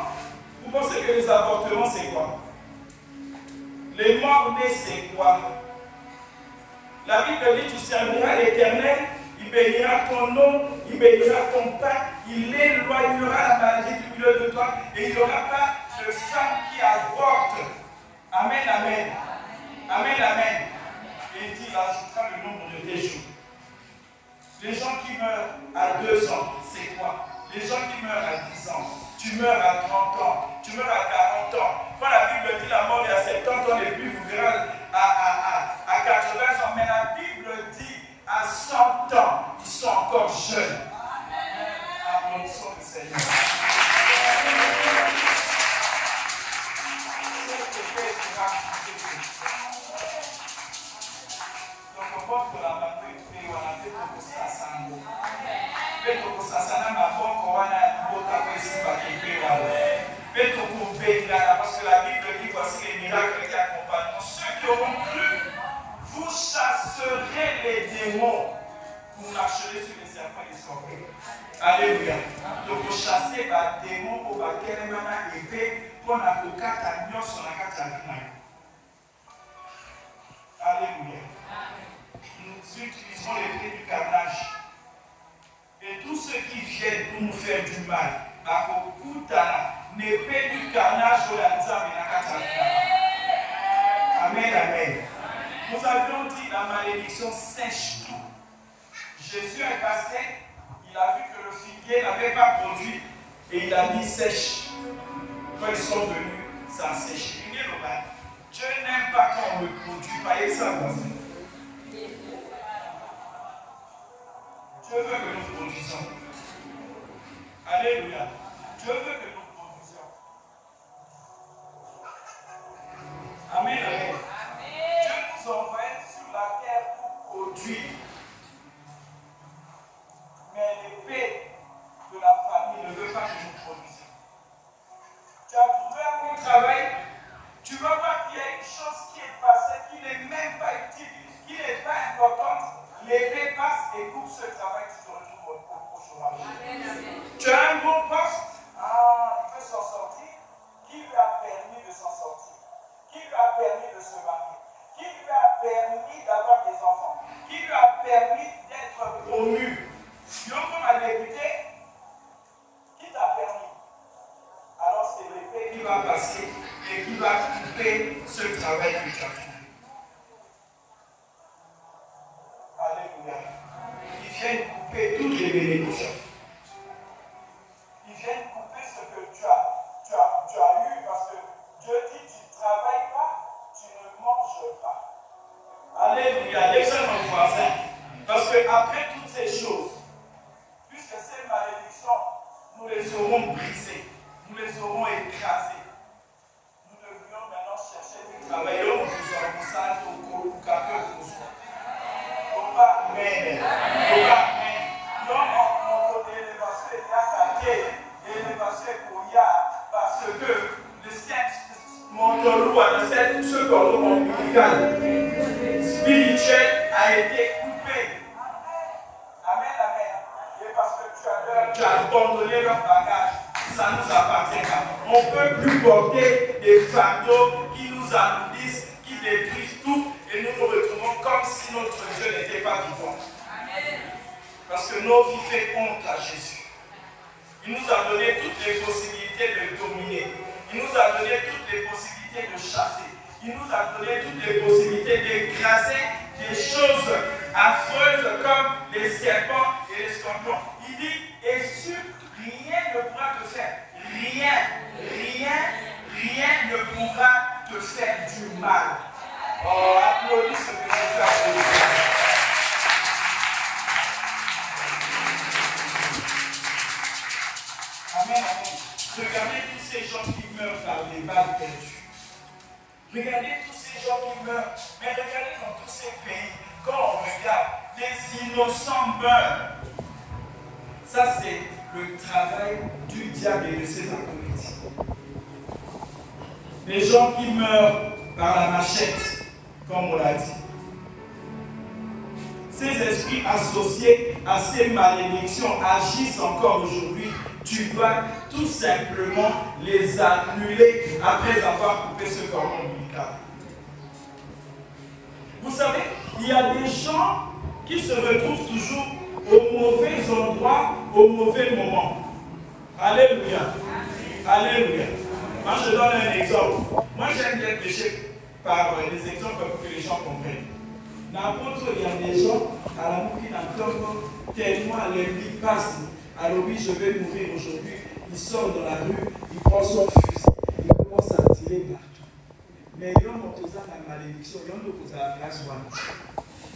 vous pensez que les avortements, c'est quoi? Les morts-nés, c'est quoi? La Bible dit, tu serviras l'Éternel, il bénira ton nom, il bénira ton pain, il éloignera la maladie du milieu de toi, et il n'y aura pas de femme qui avorte. Amen, amen. Amen, amen. Et il dit, il ajoutera le nombre de tes jours. Les gens qui meurent à 2 ans, c'est quoi? Les gens qui meurent à 10 ans, tu meurs à 30 ans, tu meurs à 40 ans. Quand la Bible dit la mort est à 70 ans, et puis vous verrez à 80 ans, mais la Bible dit à 100 ans, ils sont encore jeunes. Applaudissons le Seigneur. Donc on voit que la Bible est on a fait beaucoup ça sango. Beto kusasana maboko wana mboka kwesi bakipela. Beto kubengana parce que la Bible dit voici les miracles qui accompagnent ceux qui auront cru. Vous chasserez les démons. Vous marcherez sur les serpents et les scorpions. Alléluia. Donc vous chassez les démons au bakel mana épée pour la kokata nyoso na kata vina. Alléluia. Nous utilisons l'épée du carnage. Et tous ceux qui viennent pour nous faire du mal, l'épée du carnage au Lanza Amen, amen. Nous avions dit la malédiction sèche tout. Jésus est passé, il a vu que le figuier n'avait pas produit et il a mis sèche. Quand ils sont venus, ça a séché. Dieu n'aime pas quand on ne produit pas et ça. Dieu veut que nous produisions. Alléluia. Dieu veut que nous produisions. Amen, amen. Dieu nous envoie sur la terre pour Dieu m'a débuté, qui t'a permis? Alors c'est l'épée qui va passer et qui va couper ce travail que tu as fait. Alléluia. Il vient couper toutes les bénédictions. Il vient couper ce que tu as eu parce que Dieu dit tu ne travailles pas, tu ne manges pas. Alléluia. Laissez mon voisin. Parce qu'après toutes ces choses, puisque ces malédictions, nous les aurons brisées, nous les aurons écrasées, nous devrions maintenant chercher du travail. Amen. Parce que le sexe ce cordon ombilical spirituel a été coupé. Amen, amen. Et parce que tu as abandonné leur bagage, ça ne nous appartient pas. On ne peut plus porter des fardeaux qui nous alourdissent, qui détruisent tout, et nous nous retrouvons comme si notre Dieu n'était pas vivant. Parce que nos vies font honte à Jésus. Il nous a donné toutes les possibilités de dominer. Il nous a donné toutes les possibilités de chasser. Il nous a donné toutes les possibilités d'écraser des choses affreuses comme les serpents et les scorpions. Il dit, et sur rien ne pourra te faire. Rien ne pourra te faire du mal. Oh, applaudis ce que Jésus a fait. Amen, amen. Regardez tous ces gens qui meurent par des balles perdues. Regardez tous ces gens qui meurent. Mais regardez dans tous ces pays, quand on regarde, les innocents meurent. Ça, c'est le travail du diable et de ses acolytes. Les gens qui meurent par la machette, comme on l'a dit. Ces esprits associés à ces malédictions agissent encore aujourd'hui. Tu vas tout simplement les annuler après avoir coupé ce cordon ombilical. Vous savez, il y a des gens qui se retrouvent toujours au mauvais endroit, au mauvais moment. Alléluia. Alléluia. Moi, je donne un exemple. Moi, j'aime bien prêcher par des exemples pour que les gens comprennent. N'importe où, il y a des gens à la qui n'entendent tellement à l'ennemi passe. Alors oui, je vais mourir aujourd'hui. Il sort dans la rue, il prend son fusil, il commence à tirer partout. Mais il y a une malédiction, il y a une place.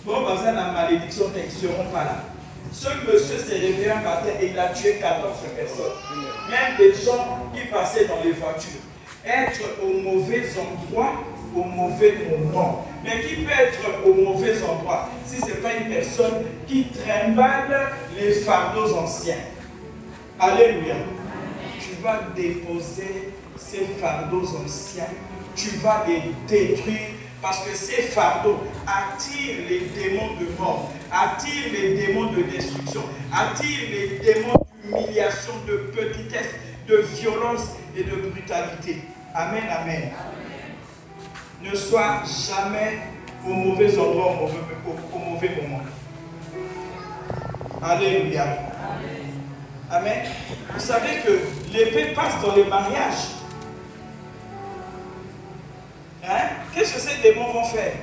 Bon, dans la malédiction, ils ne seront pas là. Ce monsieur s'est réveillé un matin et il a tué 14 personnes. Même des gens qui passaient dans les voitures. Être au mauvais endroit, au mauvais moment. Mais qui peut être au mauvais endroit si ce n'est pas une personne qui trimballe les fardeaux anciens? Alléluia. Tu vas déposer ces fardeaux anciens. Tu vas les détruire parce que ces fardeaux attirent les démons de mort, attirent les démons de destruction, attirent les démons d'humiliation, de petitesse, de violence et de brutalité. Amen, amen. Ne sois jamais au mauvais endroit, au mauvais moment. Alléluia. Amen. Vous savez que l'épée passe dans les mariages. Hein? Qu'est-ce que ces démons vont faire?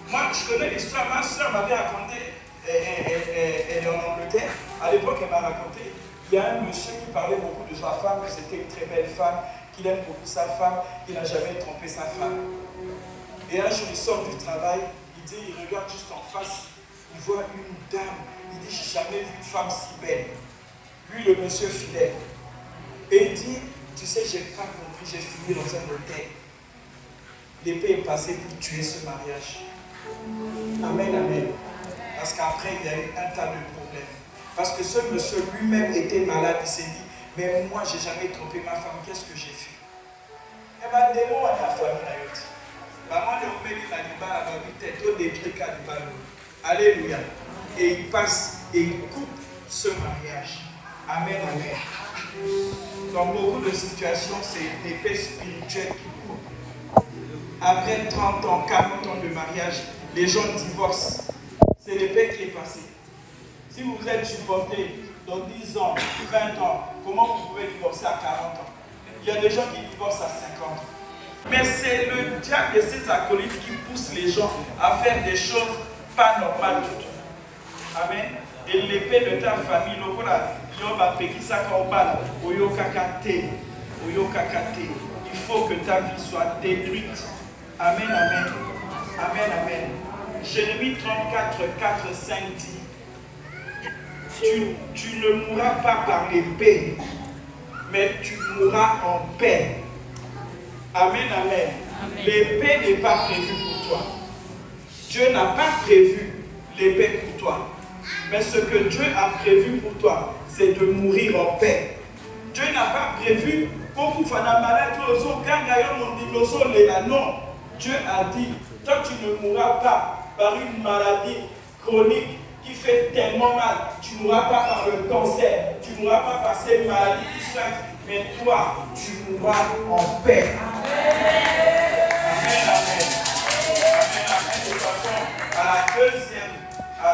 Moi, je connais l'histoire. Ma soeur m'avait raconté, elle est en Angleterre. À l'époque, elle m'a raconté, il y a un monsieur qui parlait beaucoup de sa femme, que c'était une très belle femme, qu'il aime beaucoup sa femme, qu'il n'a jamais trompé sa femme. Et un jour, il sort du travail, il regarde juste en face, il voit une dame. Il dit, j'ai jamais vu une femme si belle. Lui, le monsieur fidèle. Et il dit, tu sais, j'ai pas compris, j'ai fini dans un hôtel. L'épée est passée pour tuer ce mariage. Amen, amen. Parce qu'après, il y a eu un tas de problèmes. Parce que ce monsieur lui-même était malade, il s'est dit, mais moi, j'ai jamais trompé ma femme, qu'est-ce que j'ai fait? Eh bien, démon à la famille, alléluia. Et il passe et il coupe ce mariage. Amen, amen. Dans beaucoup de situations, c'est une épée spirituelle qui coupe. Après 30 ans, 40 ans de mariage, les gens divorcent. C'est l'épée qui est passée. Si vous êtes supporté dans 10 ans, 20 ans, comment vous pouvez divorcer à 40 ans? Il y a des gens qui divorcent à 50 ans. Mais c'est le diable et ses acolytes qui poussent les gens à faire des choses pas normales du tout. Amen. Et l'épée de ta famille, il faut que ta vie soit détruite. Amen, amen. Amen, amen. Jérémie 34, 4, 5 dit, tu ne mourras pas par l'épée, mais tu mourras en paix. Amen, amen. L'épée n'est pas prévue pour toi. Dieu n'a pas prévu l'épée pour toi. Mais ce que Dieu a prévu pour toi, c'est de mourir en paix. Dieu n'a pas prévu pour vous faire la maladie. Non. Dieu a dit, toi tu ne mourras pas par une maladie chronique qui fait tellement mal. Tu ne mourras pas par le cancer. Tu ne mourras pas par ces maladies qui soignent. Mais toi, tu mourras en paix. Amen, amen. Amen, amen. De toute façon, à la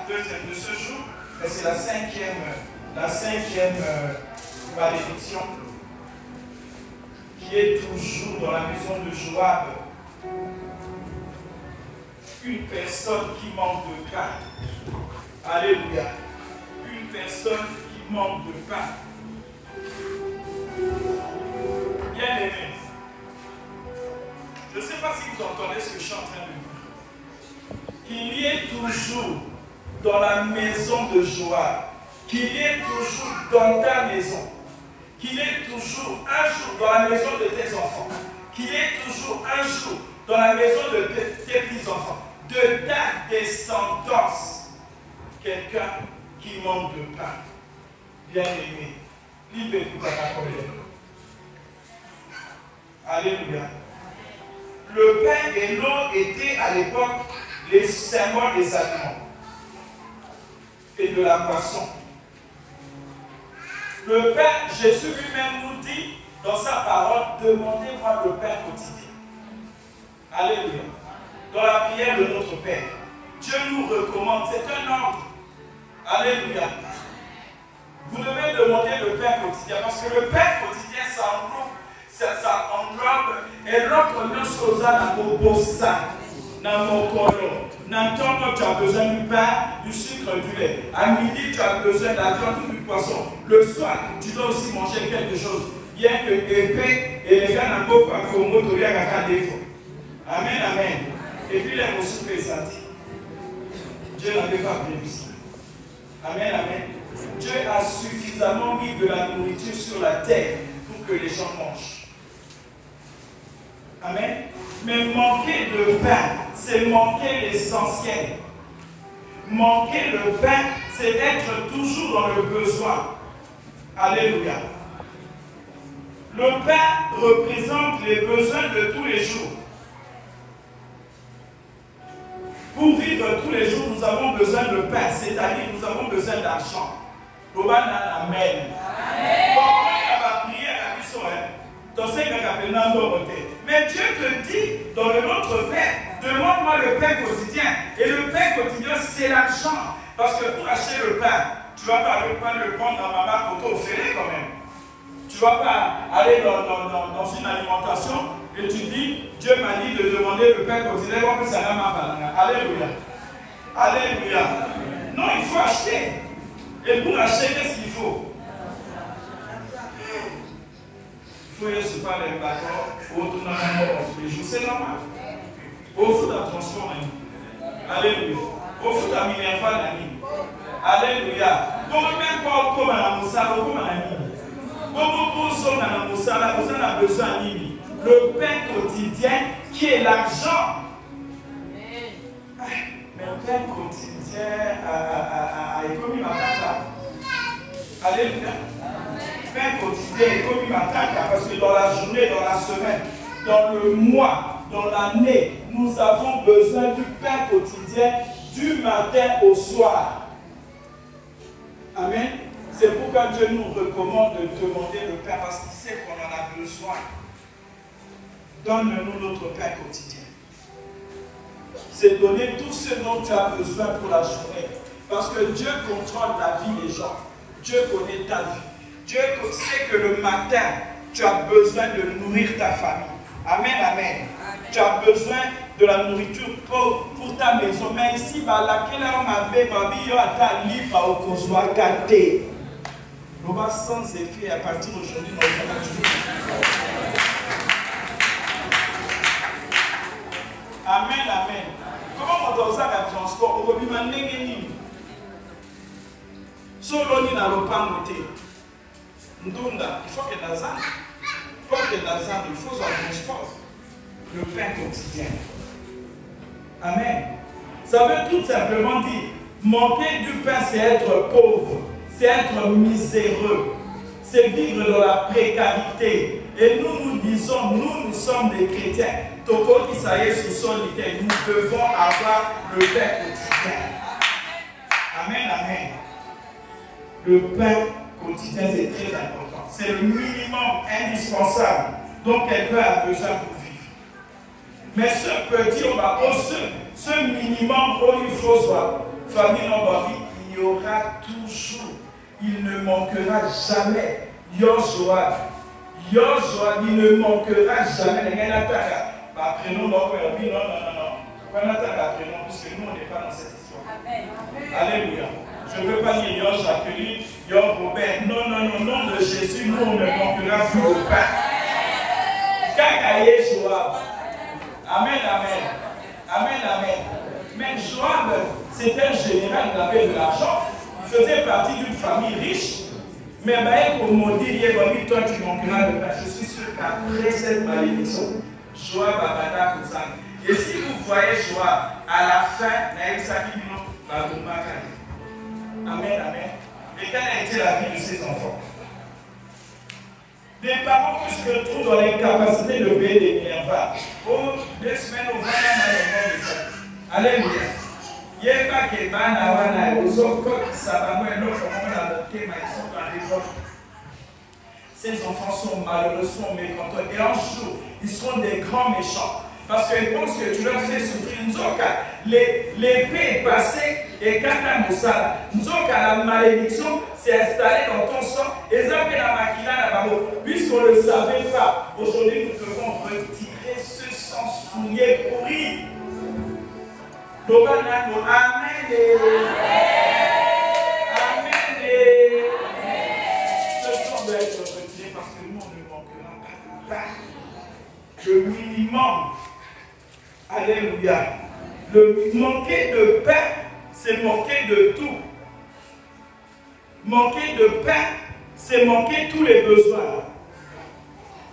deuxième de ce jour, c'est la cinquième malédiction qui est toujours dans la maison de Joab. Une personne qui manque de pain. Alléluia. Une personne qui manque de pain. Bien aimé. Je ne sais pas si vous entendez ce que je suis en train de dire. Qu'il y ait toujours dans la maison de Joab, qu'il y ait toujours dans ta maison, qu'il y ait toujours un jour dans la maison de tes enfants, qu'il y ait toujours un jour dans la maison de tes petits-enfants, de ta descendance, quelqu'un qui manque de pain. Bien-aimé, libère-vous de ta colère. Alléluia. Le pain et l'eau étaient à l'époque les symboles des aliments et de la boisson. Le pain, Jésus lui-même nous dit dans sa parole, demandez-moi le pain quotidien. Alléluia. Dans la prière de notre Père, Dieu nous recommande, c'est un ordre. Alléluia. Vous devez demander le pain quotidien parce que le pain quotidien, ça englobe et l'autre na mobosa, na mokolo. N'entends, tu as besoin du pain, du sucre, du lait. À midi, tu as besoin de la viande ou du poisson. Le soir, tu dois aussi manger quelque chose. Bien que épée et les gars n'ont pas comme mot de rien défaut. Amen, amen. Et puis les mots présentés. Dieu n'avait pas prévu ça. Amen, amen. Dieu a suffisamment mis de la nourriture sur la terre pour que les gens mangent. Amen. Mais manquer de pain, c'est manquer l'essentiel. Manquer le pain, c'est être toujours dans le besoin. Alléluia. Le pain représente les besoins de tous les jours. Pour vivre tous les jours, nous avons besoin de pain, c'est-à-dire nous avons besoin d'argent. Amen. Mais Dieu te dit dans le Notre Père, demande-moi le pain quotidien. Et le pain quotidien, c'est l'argent. Parce que pour acheter le pain, tu ne vas pas le prendre dans ma coteau au ferré quand même. Tu ne vas pas aller dans une alimentation et tu dis, Dieu m'a dit de demander le pain quotidien. Alléluia. Alléluia. Non, il faut acheter. Et pour acheter, qu'est-ce qu'il faut? Il faut y se parler les bâtons, autre dans la mort tous les jours. C'est normal. Au foot à transport, alléluia. Au foot à Minerva, l'ami. Alléluia. Donc, même pas comme à la moussala, comme à l'ami. Beaucoup à la moussala, vous en avez besoin d'ami. Le pain quotidien qui est l'argent. Mais le pain quotidien a économie ma tata. Alléluia. Pain quotidien économie ma tata. Parce que dans la journée, dans la semaine, dans le mois, dans l'année, nous avons besoin du pain quotidien du matin au soir. Amen. C'est pourquoi Dieu nous recommande de demander le pain parce qu'il sait qu'on en a besoin. Donne-nous notre pain quotidien. C'est donner tout ce dont tu as besoin pour la journée. Parce que Dieu contrôle la vie des gens. Dieu connaît ta vie. Dieu sait que le matin, tu as besoin de nourrir ta famille. Amen, amen. Tu as besoin de la nourriture pour ta maison. Mais ici, laquelle m'a fait ma vie, à livre au Kozoa gâté. On va sans effet à partir d'aujourd'hui dans le Amen, amen. Comment on doit faire le transport? On va dire solo ni na lopango te. Ndunda, il faut que Nazan, il faut un transport. Le pain quotidien. Amen. Ça veut tout simplement dire, manquer du pain, c'est être pauvre, c'est être miséreux, c'est vivre dans la précarité. Et nous disons, nous sommes des chrétiens. Toko Isaïe sous solitaire, nous devons avoir le pain quotidien. Amen, amen. Le pain quotidien, c'est très important. C'est le minimum indispensable dont quelqu'un a besoin pour vivre. Mais ce petit, ce minimum, il faut soit famille dans il y aura toujours, il ne manquera jamais. Yoshua, il ne manquera jamais. Prénom, non. Puisque nous, on n'est pas dans cette histoire. Amen. Alléluia. Je ne veux pas dire Yo Jacqueline, Yo Robert. Non, nom de Jésus, nous, on ne manquera plus de pain. Kakaye Joab. Amen. Mais Joab, c'était un général, il avait de l'argent. Il faisait partie d'une famille riche. Mais comme on dit, toi, tu manqueras de pain. Je suis sûr qu'après cette malédiction, Joab a battu tout ça. Et si vous voyez Joab, à la fin, Amen. Et quelle a été la vie de ses enfants? Des parents qui se retrouvent dans l'incapacité de payer des minervas. Oh, 2 semaines au vraiment. Alléluia. Il n'y a pas que ces enfants sont malheureux, sont mécontents. Et un jour, ils seront des grands méchants. Parce qu'ils pensent que tu leur fais souffrir. L'épée est passée et quand tu as Moussa, la malédiction s'est installée dans ton sang. Et ça fait la maquilla, puisqu'on ne le savait pas. Aujourd'hui, nous devons retirer ce sang souillé pourri. Amen. Ce sang doit être retiré parce que nous, on ne manquera pas de pain. Le minimum. Alléluia. Le manquer de pain, c'est manquer de tout. Manquer de pain, c'est manquer tous les besoins.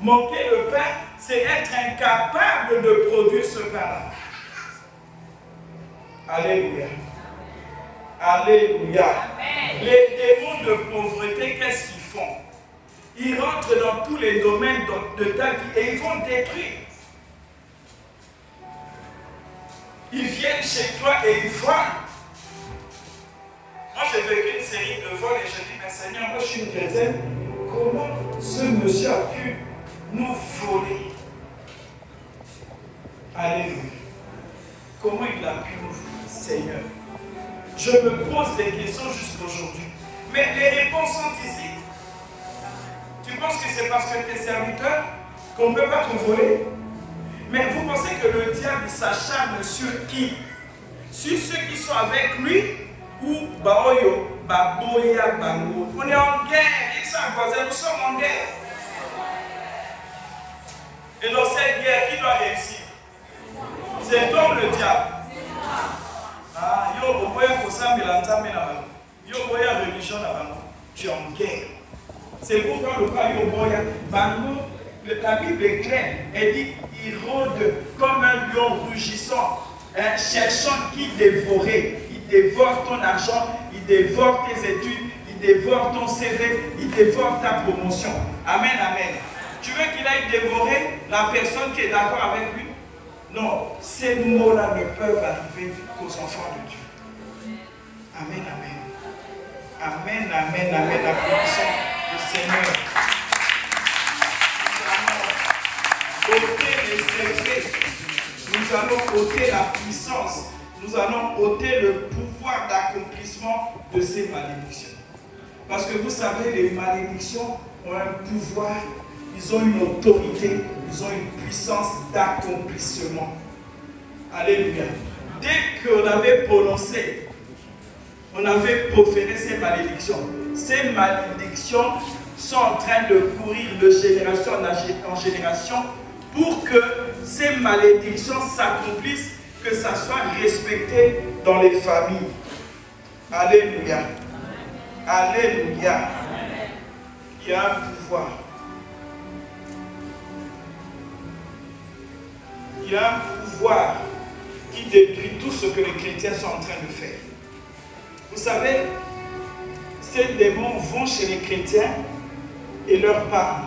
Manquer de pain, c'est être incapable de produire ce pain-là. Alléluia. Alléluia. Amen. Les démons de pauvreté, qu'est-ce qu'ils font? Ils rentrent dans tous les domaines de ta vie et ils vont détruire. Ils viennent chez toi et ils volent. Moi, j'ai vécu une série de vols et je dis, mais Seigneur, moi je suis une chrétienne, comment ce monsieur a pu nous voler? Alléluia. Comment il a pu nous voler, Seigneur? Je me pose des questions jusqu'aujourd'hui. Mais les réponses sont ici. Tu penses que c'est parce que tu es serviteur qu'on ne peut pas te voler? Mais vous pensez que le diable s'acharne sur qui? Sur ceux qui sont avec lui ou Baoyo, Baboya, Bango? On est en guerre, ils sont voisins, nous sommes en guerre. Et dans cette guerre, qui doit réussir? C'est toi ou le diable? Ah, yo, Boya, Kosa, Melanta, Melama. Yo, Boya, religion, tu es en guerre. C'est pourquoi le pas Yo, Boya, Bango. La Bible est claire, elle dit il rôde comme un lion rugissant, cherchant qui dévorer. Il dévore ton argent, il dévore tes études, il dévore ton CV, il dévore ta promotion. Amen, amen. Tu veux qu'il aille dévorer la personne qui est d'accord avec lui? Non, ces mots-là ne peuvent arriver qu'aux enfants de Dieu. Amen, amen. Amen, amen, amen. Applaudissons le Seigneur. Ôter les effets, nous allons ôter la puissance, nous allons ôter le pouvoir d'accomplissement de ces malédictions. Parce que vous savez, les malédictions ont un pouvoir, ils ont une autorité, ils ont une puissance d'accomplissement. Alléluia. Dès qu'on avait prononcé, on avait proféré ces malédictions sont en train de courir de génération en génération pour que ces malédictions s'accomplissent, que ça soit respecté dans les familles. Alléluia. Alléluia. Il y a un pouvoir. Il y a un pouvoir qui détruit tout ce que les chrétiens sont en train de faire. Vous savez, ces démons vont chez les chrétiens et leur parlent.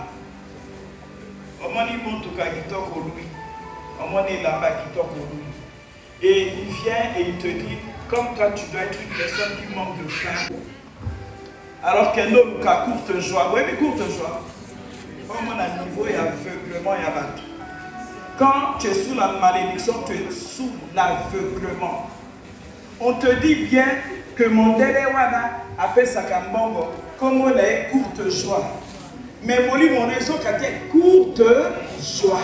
Et il vient et il te dit, comme toi tu dois être une personne qui manque de pain. Alors qu'un homme qui a courte joie, oui mais courte joie, comme on a niveau et aveuglement et abattu. Quand tu es sous la malédiction, tu es sous l'aveuglement. On te dit bien que mon déléwana appelle sa kambongo comme on a courte joie. Mais mon réseau a courte joie.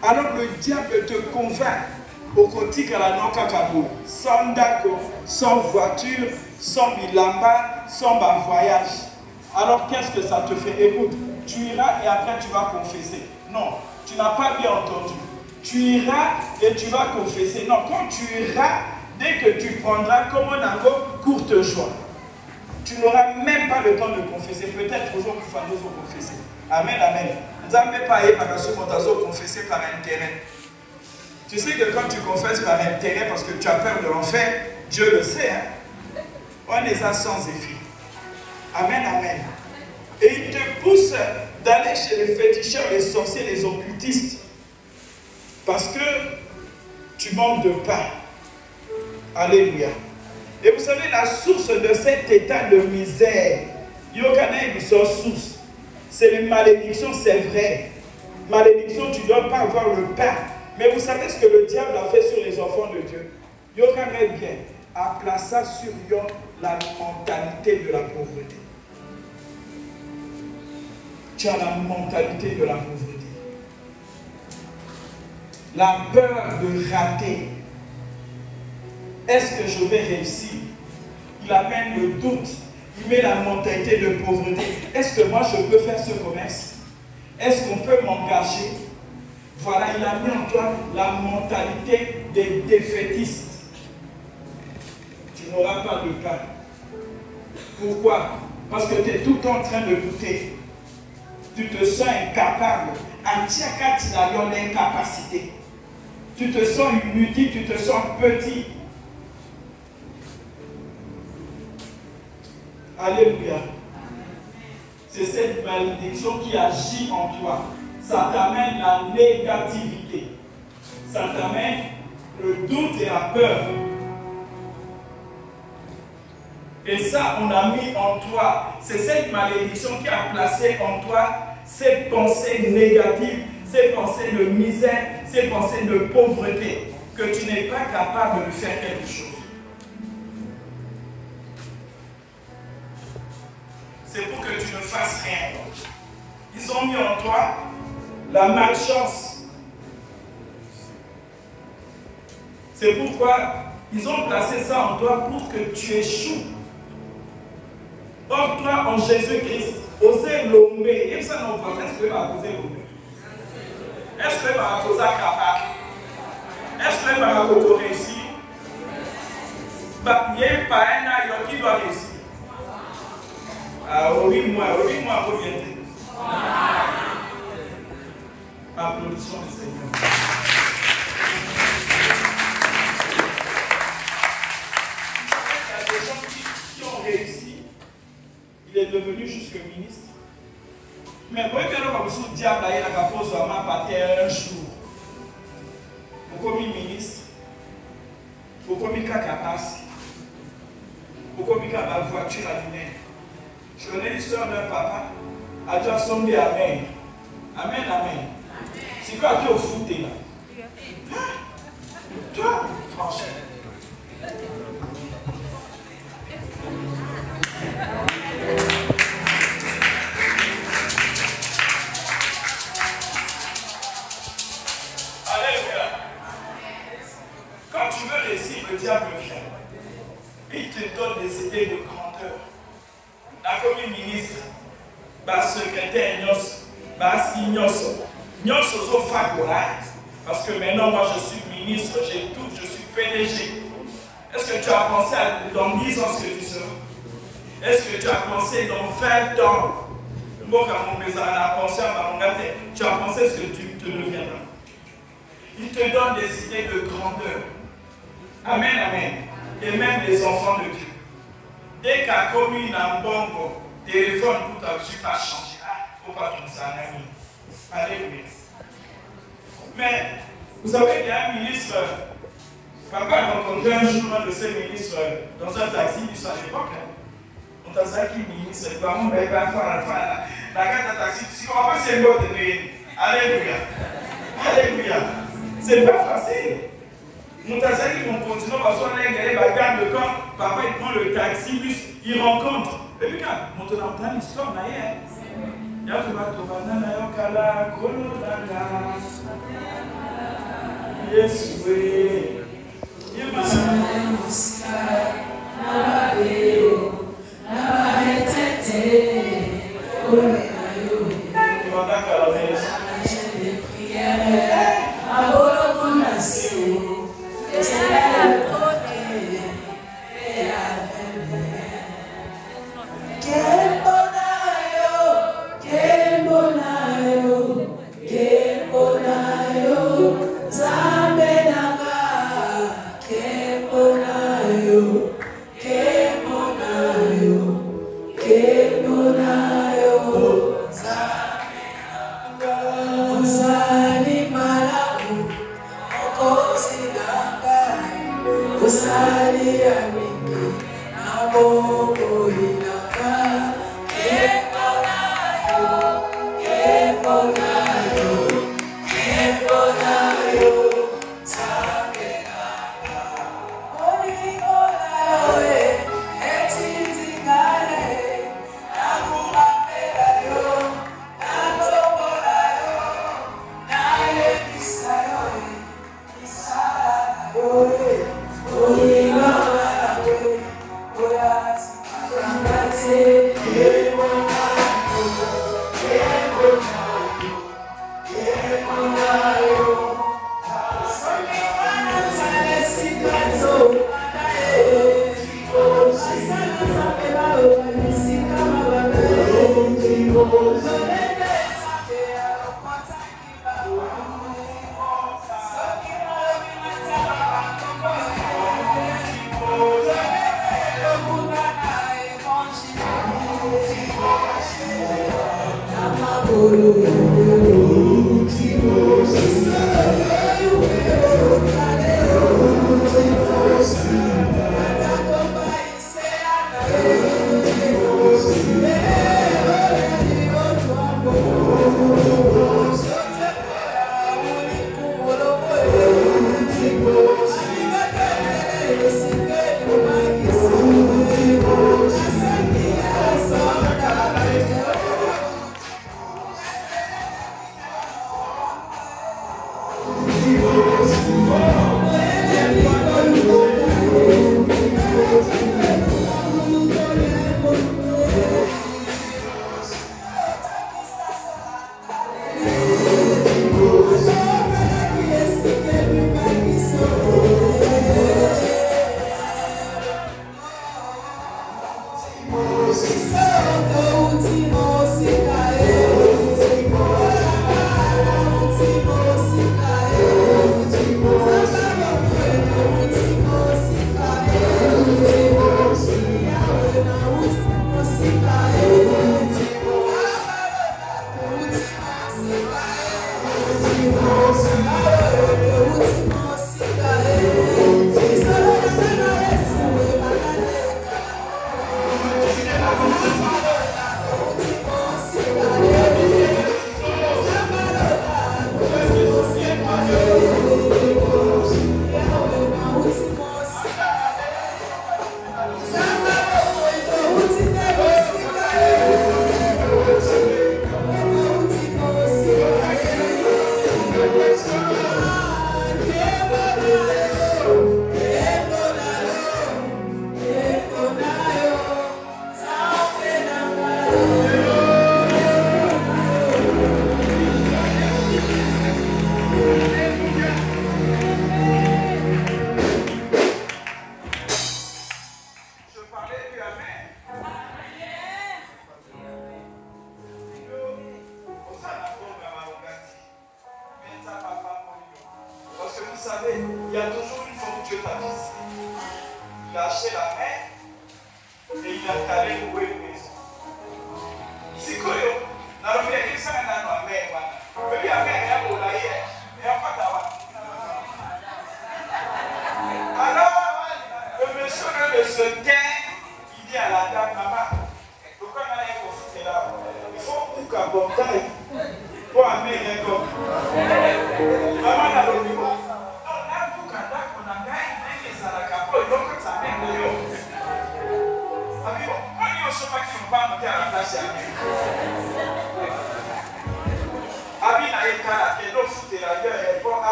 Alors le diable te convainc au côté de la non-kakabo, sans dako, sans voiture, sans bilamba, sans voyage. Alors qu'est-ce que ça te fait? Écoute, tu iras et après tu vas confesser. Non, tu n'as pas bien entendu. Tu iras et tu vas confesser. Non, quand tu iras, dès que tu prendras comme un ango, courte joie. Tu n'auras même pas le temps de confesser. Peut-être aujourd'hui, il faut confesser. Amen, amen. Nous n'avons pas confesser par intérêt. Tu sais que quand tu confesses par intérêt parce que tu as peur de l'enfer, Dieu le sait. Hein? On les a sans effet. Amen, amen. Et il te pousse d'aller chez les féticheurs, les sorciers, les occultistes. Parce que tu manques de pain. Alléluia. Et vous savez, la source de cet état de misère, source, c'est les malédictions, c'est vrai. Malédiction, tu ne dois pas avoir le pain. Mais vous savez ce que le diable a fait sur les enfants de Dieu? Yokané bien a placé sur eux la mentalité de la pauvreté. Tu as la mentalité de la pauvreté. La peur de rater. Est-ce que je vais réussir? Il amène le doute. Il met la mentalité de pauvreté. Est-ce que moi je peux faire ce commerce? Est-ce qu'on peut m'engager? Voilà, il a mis en toi la mentalité des défaitistes. Tu n'auras pas de pain. Pourquoi? Parce que tu es tout le temps en train de douter. Tu te sens incapable. Antiaka, tu as l'incapacité. Tu te sens inutile, tu te sens petit. Alléluia. C'est cette malédiction qui agit en toi. Ça t'amène la négativité. Ça t'amène le doute et la peur. Et ça, on a mis en toi. C'est cette malédiction qui a placé en toi ces pensées négatives, ces pensées de misère, ces pensées de pauvreté, que tu n'es pas capable de faire quelque chose. C'est pour que tu ne fasses rien. Ils ont mis en toi la malchance. C'est pourquoi ils ont placé ça en toi pour que tu échoues. Or, toi, en Jésus-Christ, osez l'omber. Et ça, non, est-ce que tu vas oser l'omber? Est-ce que tu vas oser capable? Est-ce que tu vas réussir? Il y a pas un ailleurs qui doit réussir. Ouvre-moi, reviendrai. Applaudissons le Seigneur. Il y a des gens qui ont réussi. Il est devenu jusque ministre. Mais vous voyez que le diable a posé ma partir un jour. Vous comme ministre, vous comme capace, vous comme la voiture à l'année. Je connais l'histoire d'un papa, a déjà sombré Amen. Amen, amen. C'est quoi qui est au foot là? Toi, marcher. Alléluia. Quand tu veux réussir, le diable vient. Il te donne des idées de grandeur. La commune ministre, le secrétaire Nyos, si Nyos aux fagola. Parce que maintenant, moi, je suis ministre, j'ai tout, je suis PDG. Est-ce que tu as pensé dans 10 ans ce que tu seras? Est-ce que tu as pensé dans 20 ans? Tu as pensé ce que tu te deviendras. Il te donne des idées de grandeur. Amen, amen. Et même les enfants de Dieu. Dès qu'à commune en bongo, téléphone pour ta vie pas changer. Faut pas tout ça, ami. Alléluia. Mais vous savez qu'il y a un ministre. Papa a rencontré un jour un de ces ministres dans un taxi, il à l'époque. On t'a dit qu'il ministre, il va faire la carte de taxi. Si on va c'est l'autre de Alléluia. Alléluia. C'est pas facile. Mon taxi, ils vont continuer parce qu'on a gagné la garde de camp. Papa, il prend le taxi, bus, il rencontre. Et puis, quand on entend l'histoire, il y a tout le monde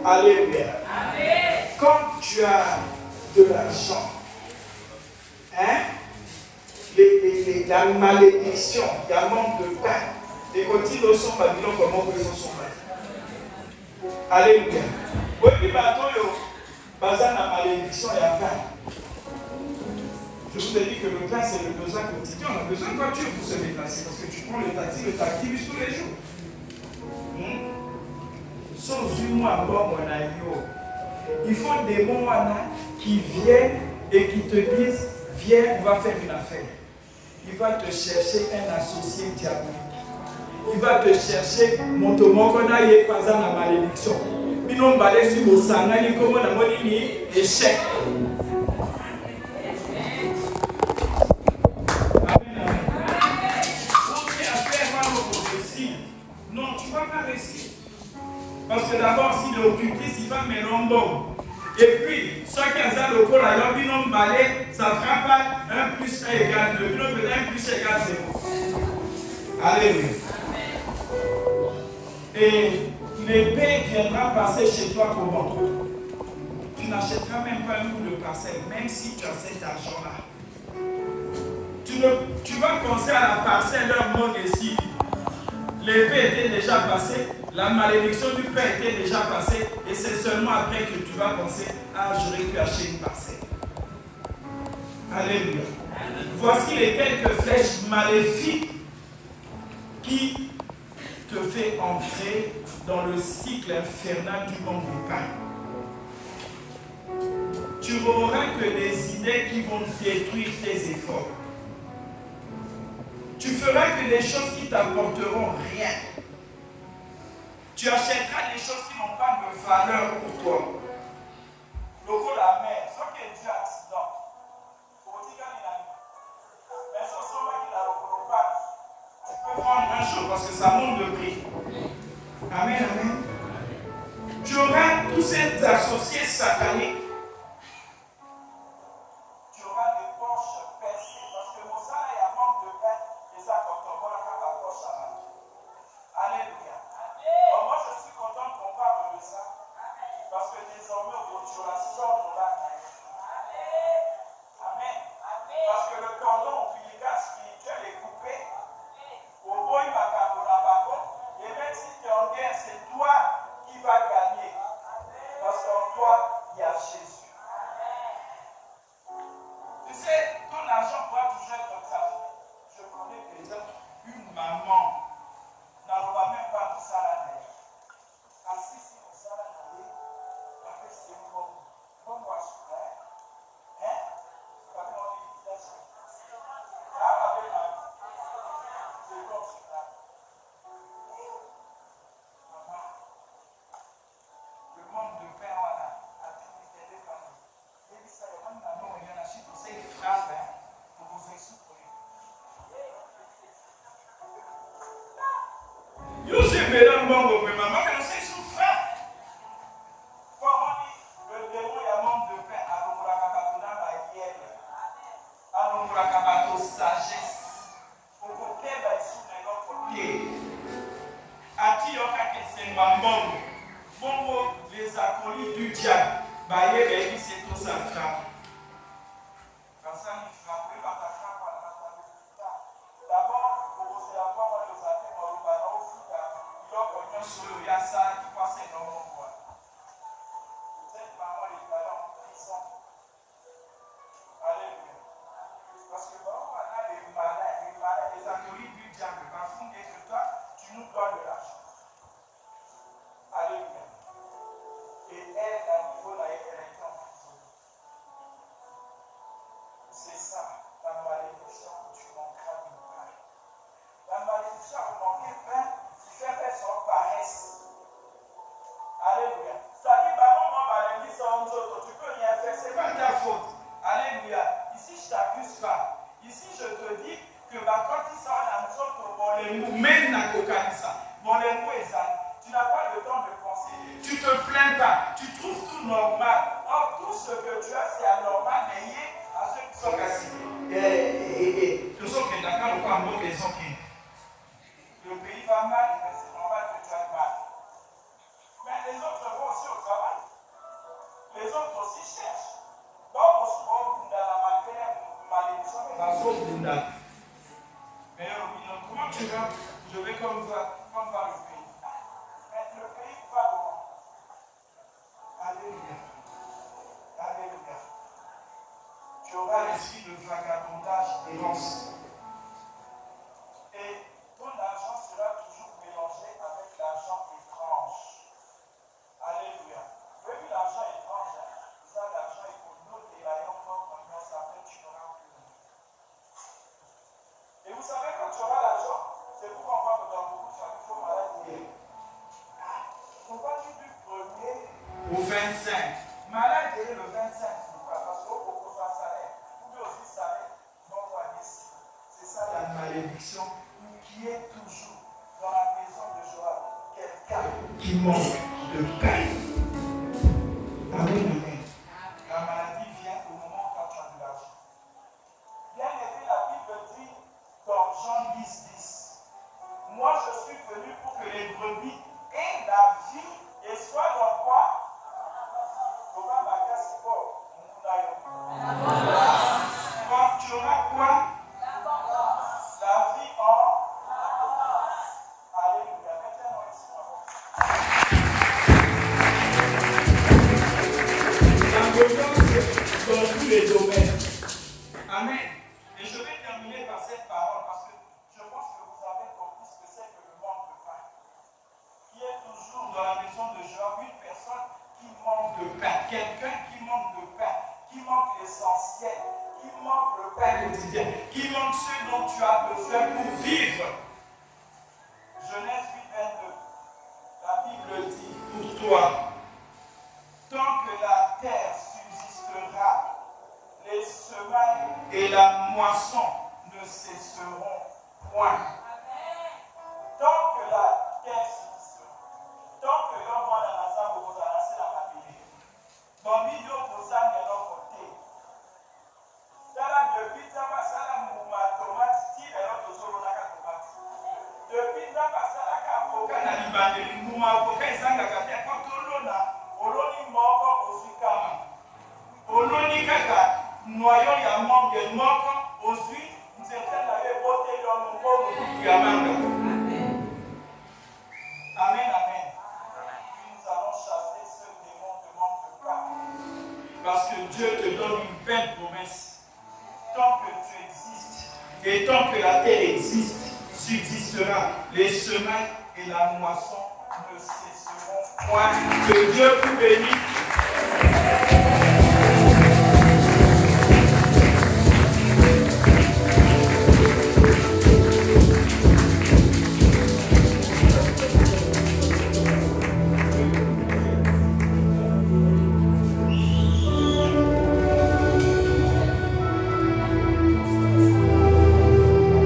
Alléluia. Quand tu as de l'argent, hein, la malédiction, il y a manque de pain. Et quand ils le sont, Babylone, comment ils le sont. Alléluia. Oui, bazar la malédiction, il y a pain. Je vous ai dit que le pain, c'est le besoin quotidien. On a besoin de voiture pour se déplacer. Parce que tu prends le taxi bus tous les jours. Sans une mois, il faut des moments qui viennent et qui te disent, viens, on va faire une affaire. Il va te chercher un associé diabolique. Il va te chercher mon tomokona y est pas dans la malédiction. Puis non balé sur le sangani comme on a dit échec. Non, tu ne vas pas réussir. Parce que d'abord, si l'occultiste, il va me rendre. Et puis, ceux qui ont le corps à binom balai, ça ne fera pas 1 plus 1 égale 2. Binom peut 1 plus 1 égale 0. Alléluia. Et l'épée viendra passer chez toi comment? Tu n'achèteras même pas un bout de parcelle, même si tu as cet argent-là. Tu vas penser à la parcelle d'un monde ici. L'épée était déjà passée, la malédiction du père était déjà passée, et c'est seulement après que tu vas penser, ah, j'aurais pu acheter une parcelle. Alléluia. Voici les quelques flèches maléfiques qui te fait entrer dans le cycle infernal du monde du pain. Tu n'auras que des idées qui vont détruire tes efforts. Tu feras que des choses qui t'apporteront rien. Tu achèteras des choses qui n'ont pas de valeur pour toi. Le coup de la mer, ce qui est dû à l'accident. Mais ce sont là qui la reprend pas. Tu peux prendre un chose parce que ça monte de prix. Amen, amen. Tu auras tous ces associés sataniques. Tu auras des poches percées parce que mon sang est à manque de pain. Alléluia. Bon, moi je suis content qu'on parle de ça parce que désormais tu la sors de la main. Amen. Parce que le cordon ombilical spirituel est coupé. Au boy et même si tu es en guerre, c'est toi qui vas gagner. Parce qu'en toi, il y a Jésus. Tu sais, ton argent pourra toujours être trafiqué. Je connais déjà une maman. Dans le même pas de salade. Assis sur le salade, après c'est une bonne boisson. Hein? Pas de mon liquidation. Ça va bien. C'est comme ça. Maman, le monde de pain, voilà, a tout été défendu. Et puis ça, il y a ensuite aussi une phrase pour vous expliquer. Yo sais mesdames bongo mais maman que c'est souffrant. Comment le démon y a manque de pain à l'ombrakabatona ba yel. À l'ombrakabato sagesse. Au côté ba ici dans côté. Ati yoka que c'est bongo. Bongo les acolytes du diable. Ba yel c'est tout ça frappe. Parce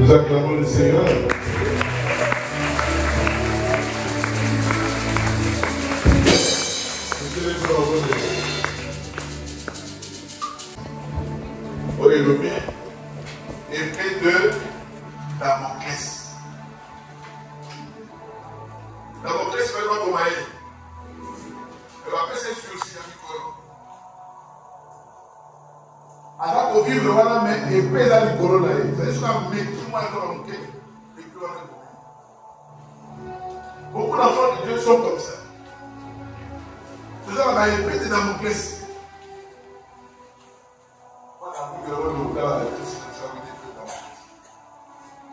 Nous acclamons le Seigneur. Épée de Damoclès. Damoclès fait quoi comme aïe? Elle va passer sur le Seigneur. À la ivre voilà mais épée là du corona c'est ce qu'on met tout moi comme que beaucoup d'enfants de Dieu sont comme ça. Tout ça va épée dans mon place.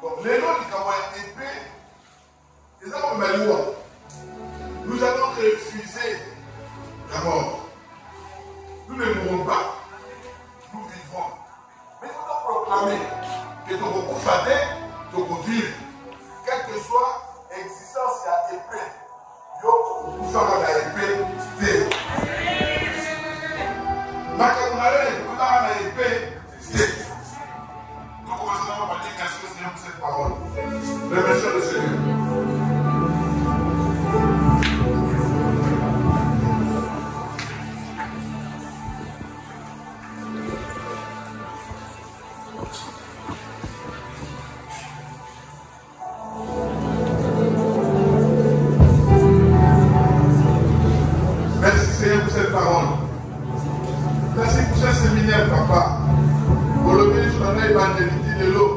Donc les noms qui ont épée, les hommes malheureux. Nous allons refuser la mort. Nous ne mourrons pas. Nous vivrons. Mais il faut proclamer que ton coup faté, ton coup vivre. Quelle que soit l'existence de l'épée, nous sommes la épée. Ma camarade, nous avons la épée. Nous commençons à parler quelque chose de cette parole. Remercions le Seigneur. Merci Seigneur pour cette parole. Merci pour ce séminaire, papa. Pour le ministre de l'évangélité de l'eau.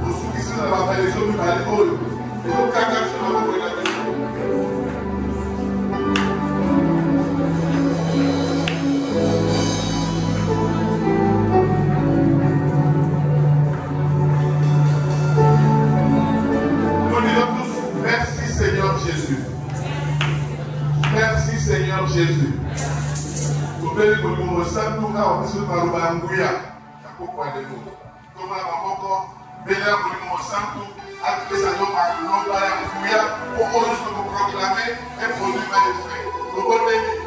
Pour ceux qui sont dans la maison du Maléol. Et donc, quand ils sont dans la maison. Nous disons tous, merci Seigneur Jésus. Merci Seigneur Jésus. Vous pouvez vous dire, vous savez, nous avons besoin de nous banguia. Comment encore, venir pour nous santo, après ça, nous allons banguia pour nous proclamer un produit magnifique. Vous pouvez dire.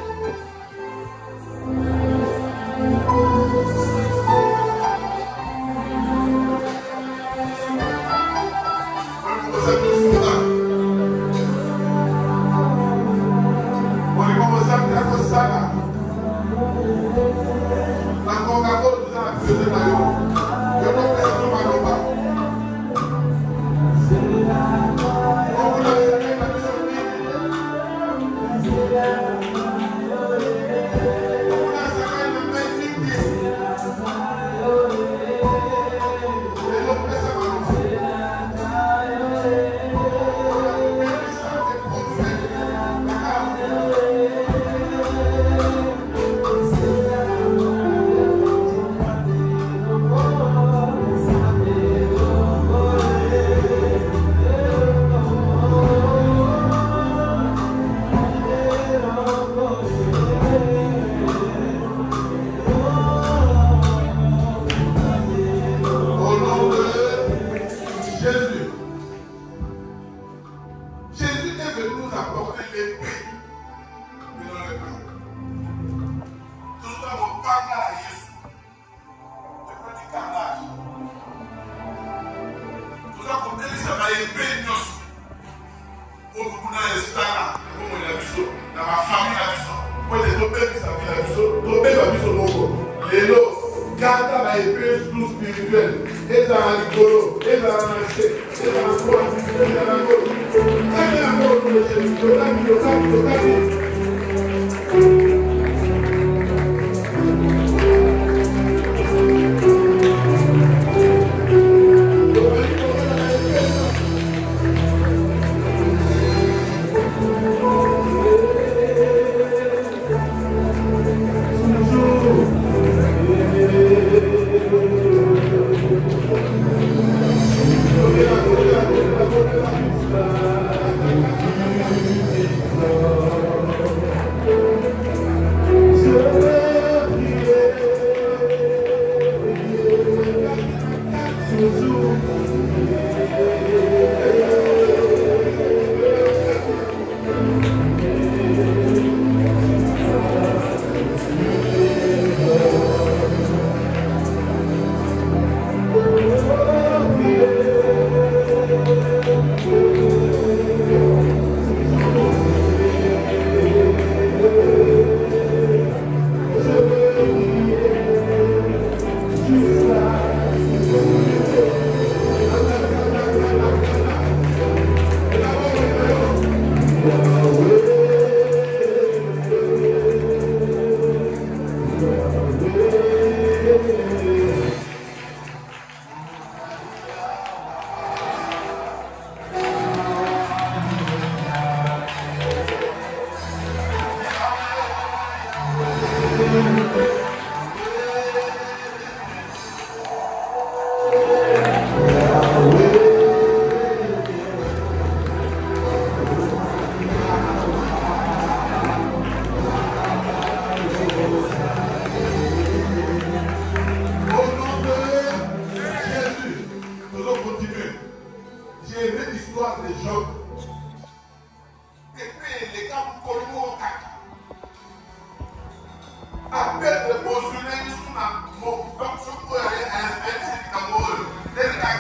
Oh,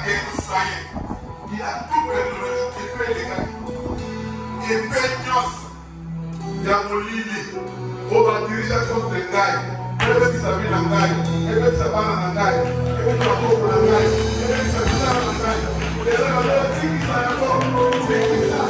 Il a tout perdu, il peut les gars. Il peut il y a mon lit. On va diriger contre les gars. Il veut que ça vienne en gagne. Il veut que ça va en gagne. Il veut que ça va en gagne. Il veut que ça va en gagne. Et là, c'est qui ça encore? C'est qui ça?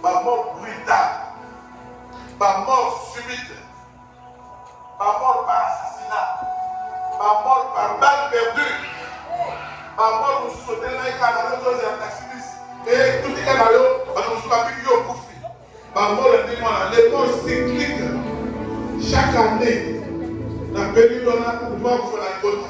ma mort brutale, ma mort subite, ma mort par assassinat, ma mort par balle perdue, ma mort nous sauter dans les canaux, nous sommes taxistes, et tout est canal, nous sommes habillés au profit. Ma mort est démon, les morts cycliques, chaque année, dans le pays de la pouvoir pour la côte,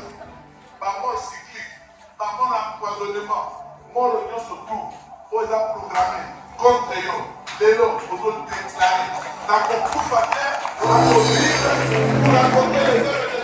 ma mort cyclique, ma mort empoisonnement, mort l'union surtout, aux a programmé contre eux, les lots, pour nous déclarer, dans le concours familial, pour raconter les œuvres de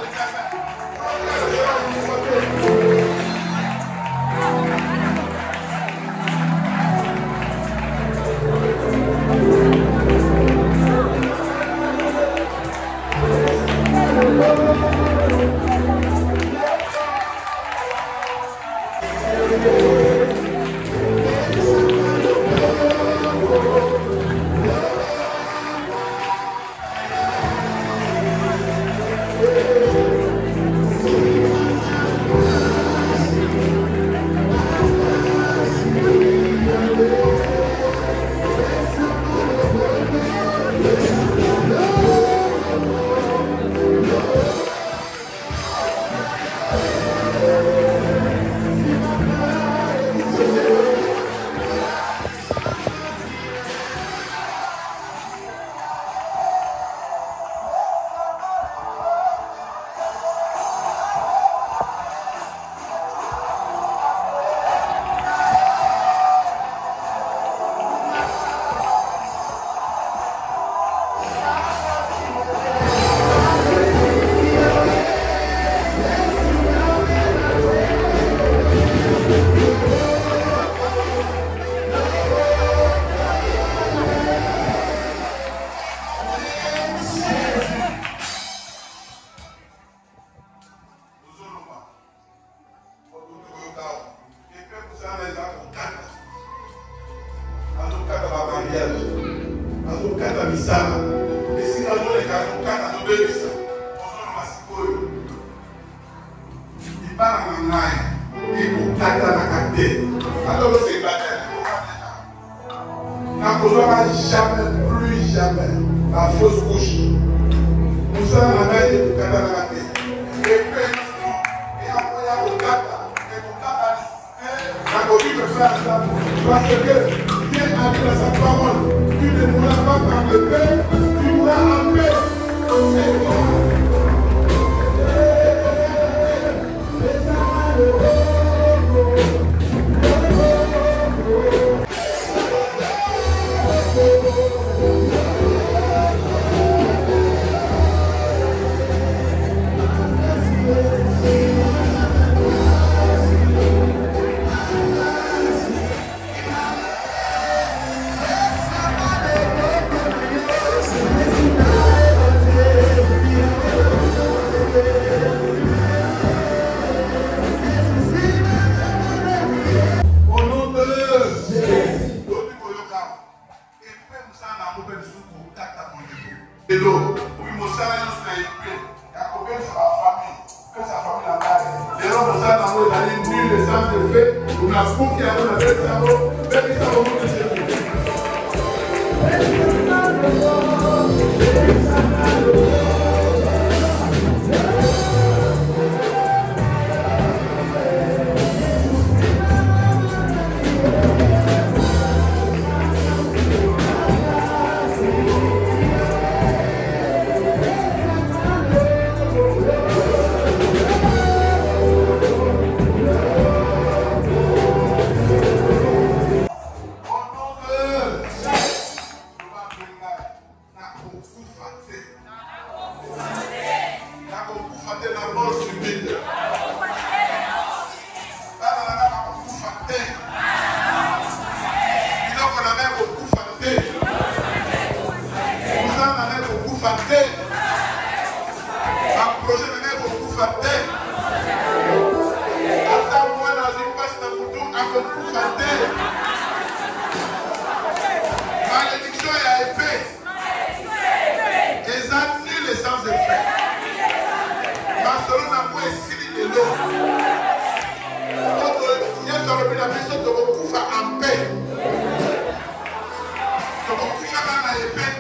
épée.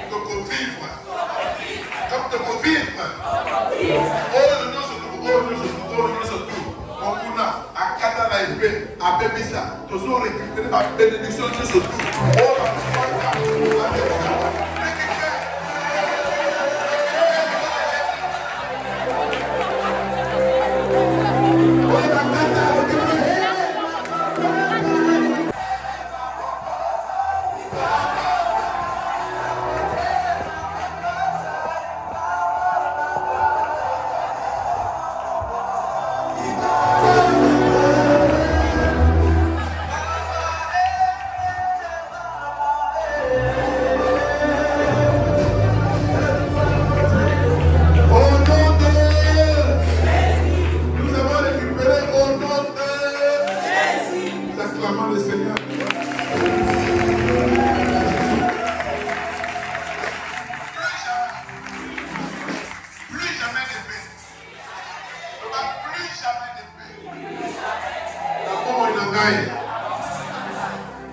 Tu peux vivre. Comme tu peux vivre. Oh, nous sommes on a Akata la épée, à Bébisa, tous ont récupéré ma bénédiction de ce tour. Oh, la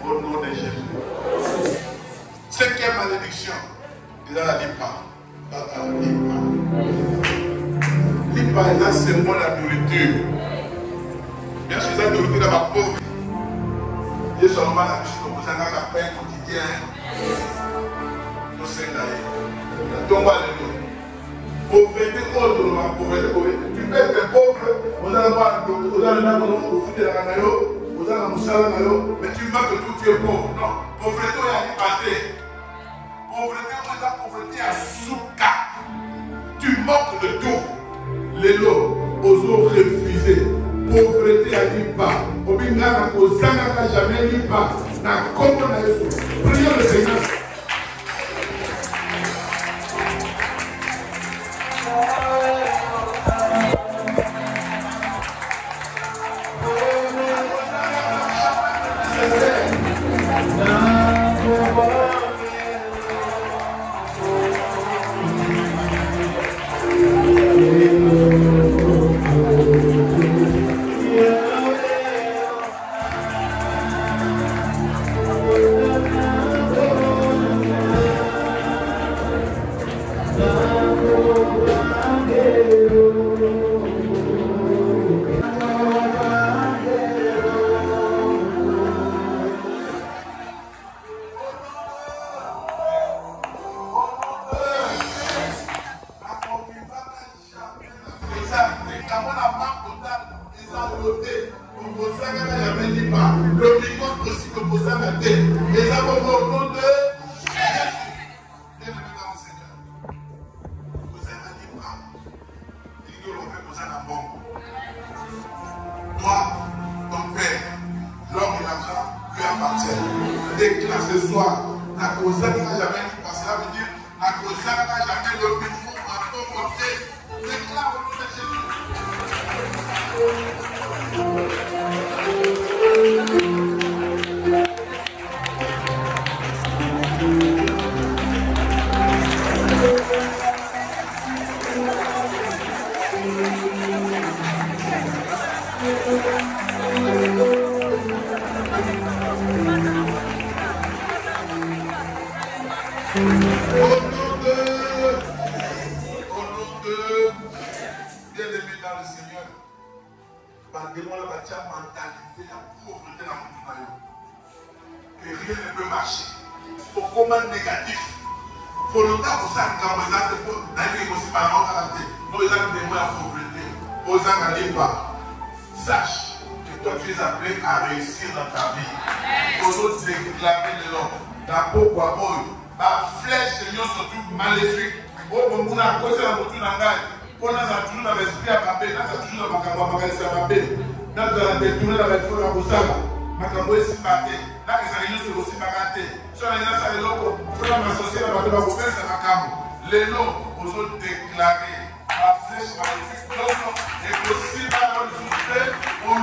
au nom de Jésus. Cinquième malédiction, il a la lipa. Lipa est un symbole de la nourriture. Bien sûr, la nourriture est ma pauvre. Il y a seulement la mission de vous avoir la paix quotidienne. Nous sommes là. Tombe à l'élo. Pauvreté, autre, ma pauvreté. Tu peux être pauvre, vous allez voir, vous allez voir, vous foutez la canaille. Mais tu manques de tout, tu es pauvre. Non, pauvreté, il y a une pauvreté. Pauvreté, on est la pauvreté à souka. Tu manques de tout. Les lots, osons refuser. Pauvreté à l'IPA. Obinga n'a jamais l'IPA. N'a comment n'a eu. Prions le Seigneur. Déclare ce soir, la cause n'a jamais dit, parce que ça veut dire, la cause n'a jamais le micro à ton côté. Déclare au nom de Jésus. Bien-aimé dans le Seigneur, malgré la mentalité, la pauvreté, la montagne, que rien ne peut marcher. Pour comment négatif, pour le temps où ça quand vous êtes d'ailleurs aussi par rapport à la tête, nous avons des mots à pauvreté, aux n'allez pas. Sache que toi tu es appelé à réussir dans ta vie. Pour nous déclarer le nom. Dans pourquoi la flèche de surtout maléfique. Au moment où on a causé la moto dans la on a toujours dans l'esprit à Babé, on a toujours dans le magasin à Babé, on a détourné dans le fond à Boussala, on a aussi battu, on a aussi battu. Sur les gens, ça est loco, on a associé la bateau à Boussala, c'est ma cam. Les noms, on a déclaré la flèche maléfique, et possible à nous souffler, on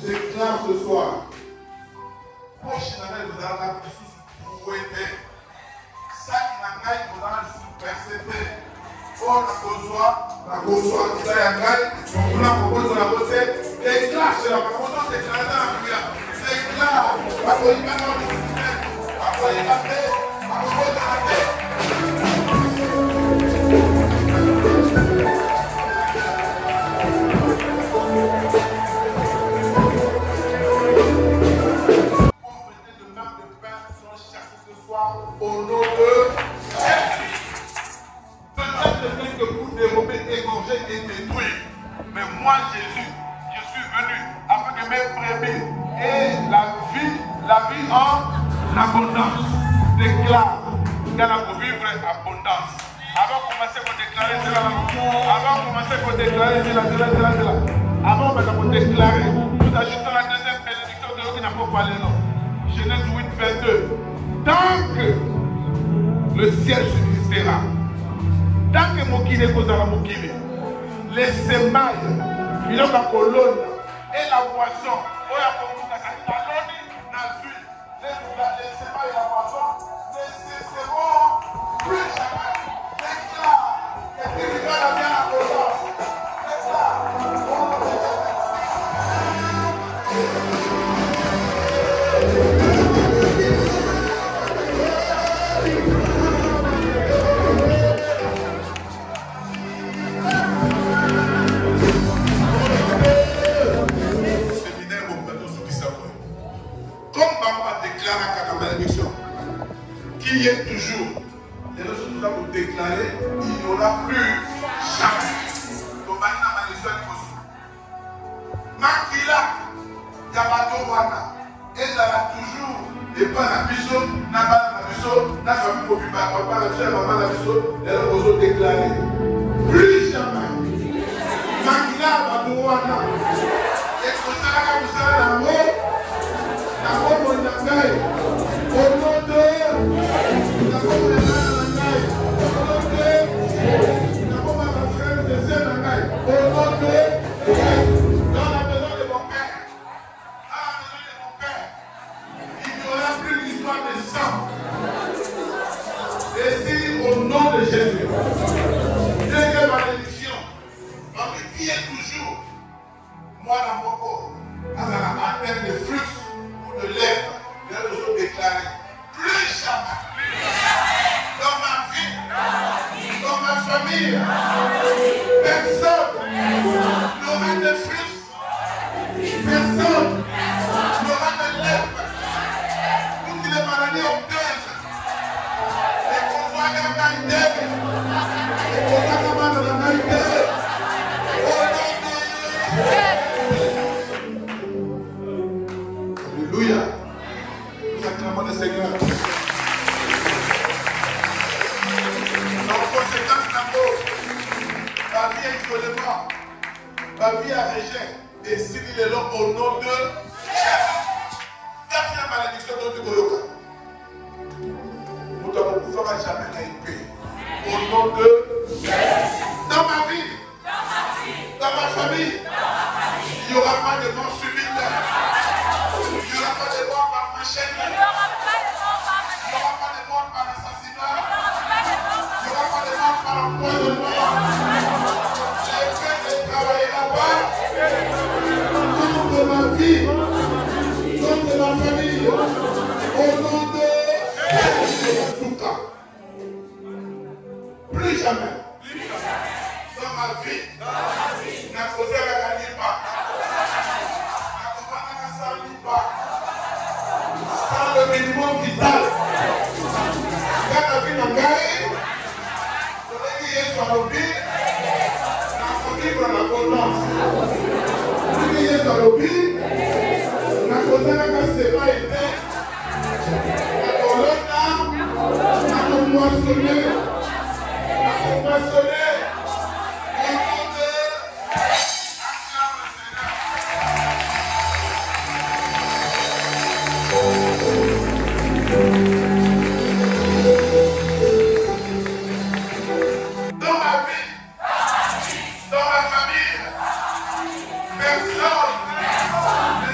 déclare ce soir. Prochainement, vous allez la souhaiter. Ça qui n'a pas été persévéré. Pour la consoir, qui a gagné, on a proposé la recette. Déclare cela, par contre, déclare dans la prière. Déclare, parce qu'il n'y a pas de système, parce qu'il n'y a pas de paix, parce qu'il n'y a pas de paix. Au nom de Jésus. Peut-être que vous dérober, égorger et détruire. Mais moi, Jésus, je suis venu afin que mes brebis aient la vie en abondance. Déclare qu'il y a pour vivre abondance. Avant de commencer à déclarer cela, avant de commencer à déclarer cela. Avant de déclarer, nous ajoutons la deuxième bénédiction de l'eau qui n'a pas parlé. Genèse 8, 22. Tant que le ciel subsistera, tant que Mokine causera Mokine, les semailles, il y a la colonne et la boisson, les semailles et la boisson ne cesseront plus jamais. Déclare que tu vivras la bien abondance. Qui est toujours, les choses que nous avons déclarées, il n'y aura plus jamais. Donc maintenant, ma mission est possible. Makila, Yabato Wana, et ça va toujours, et pas la mission, n'a pas la mission, n'a pas pu m'occuper, pas la mission, maman la mission, les choses déclarées. Plus jamais. Makila, Yabato Wana, et pour ça, vous savez l'amour, mon langage, au nom de Jésus. Deuxième malédiction. Donc, qui est toujours, moi dans mon corps, à terme de flux ou de lèvres, de choses déclarées. Plus jamais. Dans ma vie, dans ma famille, personne n'aura de flux. Personne n'aura de lèvres. Toutes les maladies honteuses. Les convois de la maladie. Alléluia. Nous acclamons le Seigneur. En conséquence d'amour, ma vie est isolement, ma vie à rejet, et s'il est là au nom de Jésus. Quatrième malédiction de Goyoka. Nous devons pouvoir jamais l'épée. Au nom de Jésus. Dans ma vie, dans ma famille, il n'y aura pas de mort subite. Il n'y aura pas de mort par machette. Il n'y aura pas de mort par assassinat. Il n'y aura pas de mort par empoisonnement. L'épée ne travaillera pas contre ma vie, contre ma famille. Au nom de Jésus. Plus jamais. Dans ma vie, n'a causé la gagne pas. N'a causé la pas. Sans le minimum vital. Quand la vie n'a gagné, il y a sur l'objet, n'a causé l'abondance. Il y a sur l'objet, n'a causé la sévérité. La colonne, n'a moissonné. Dans ma famille, personne ne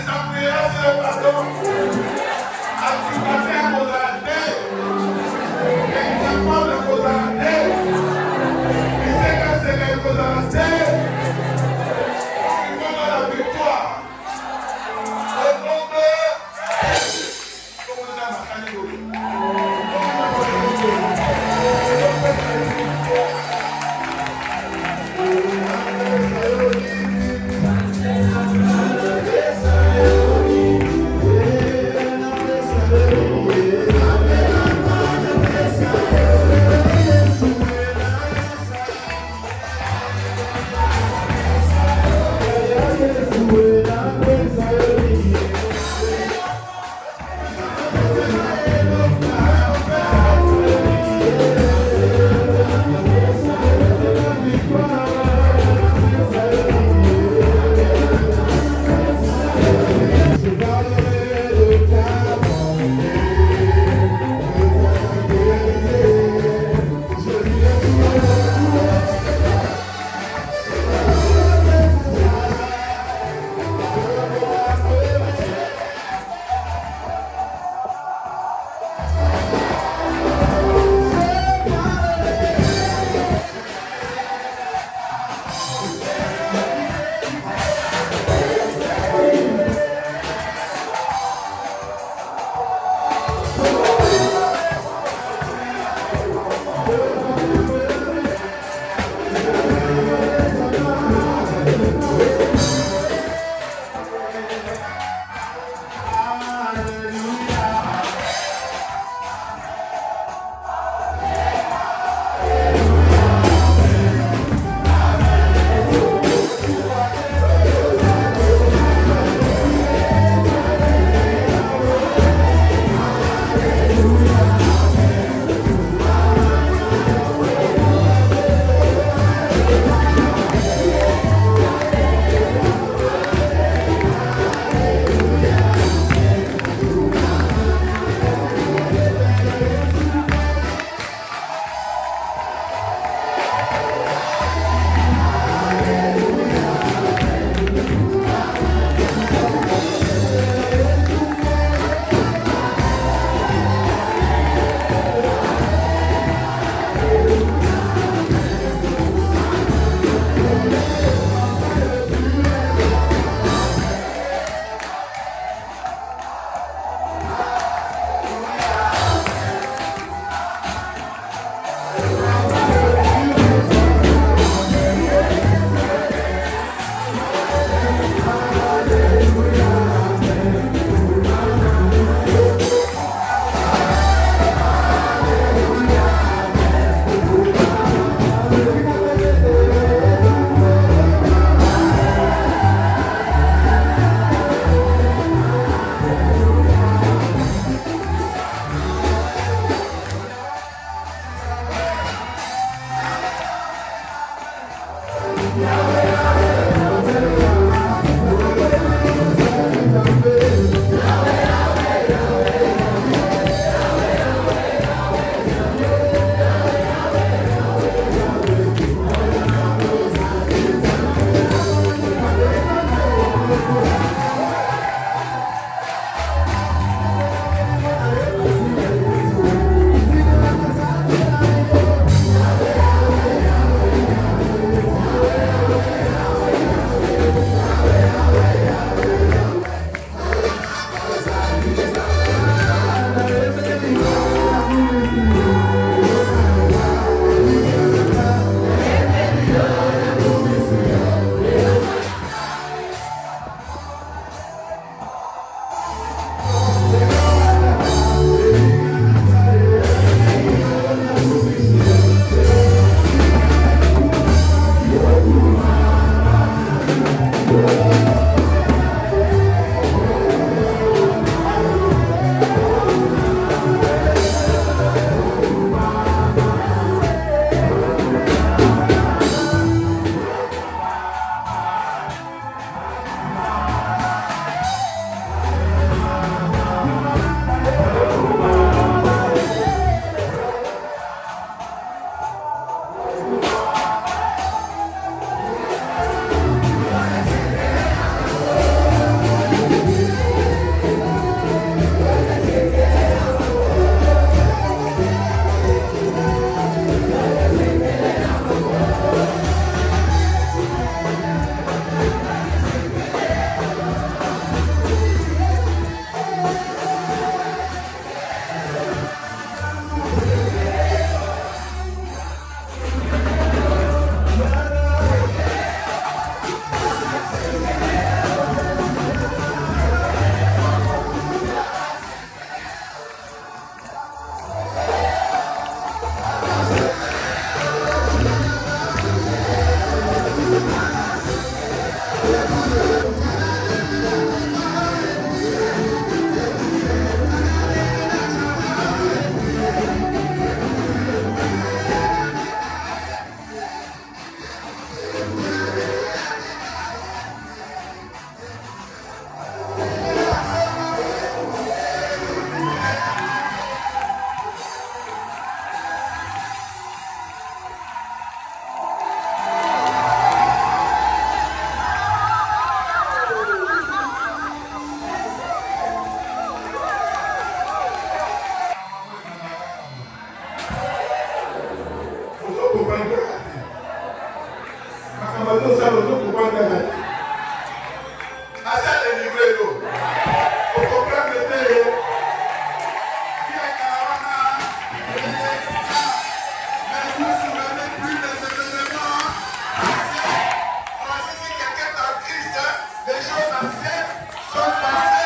passer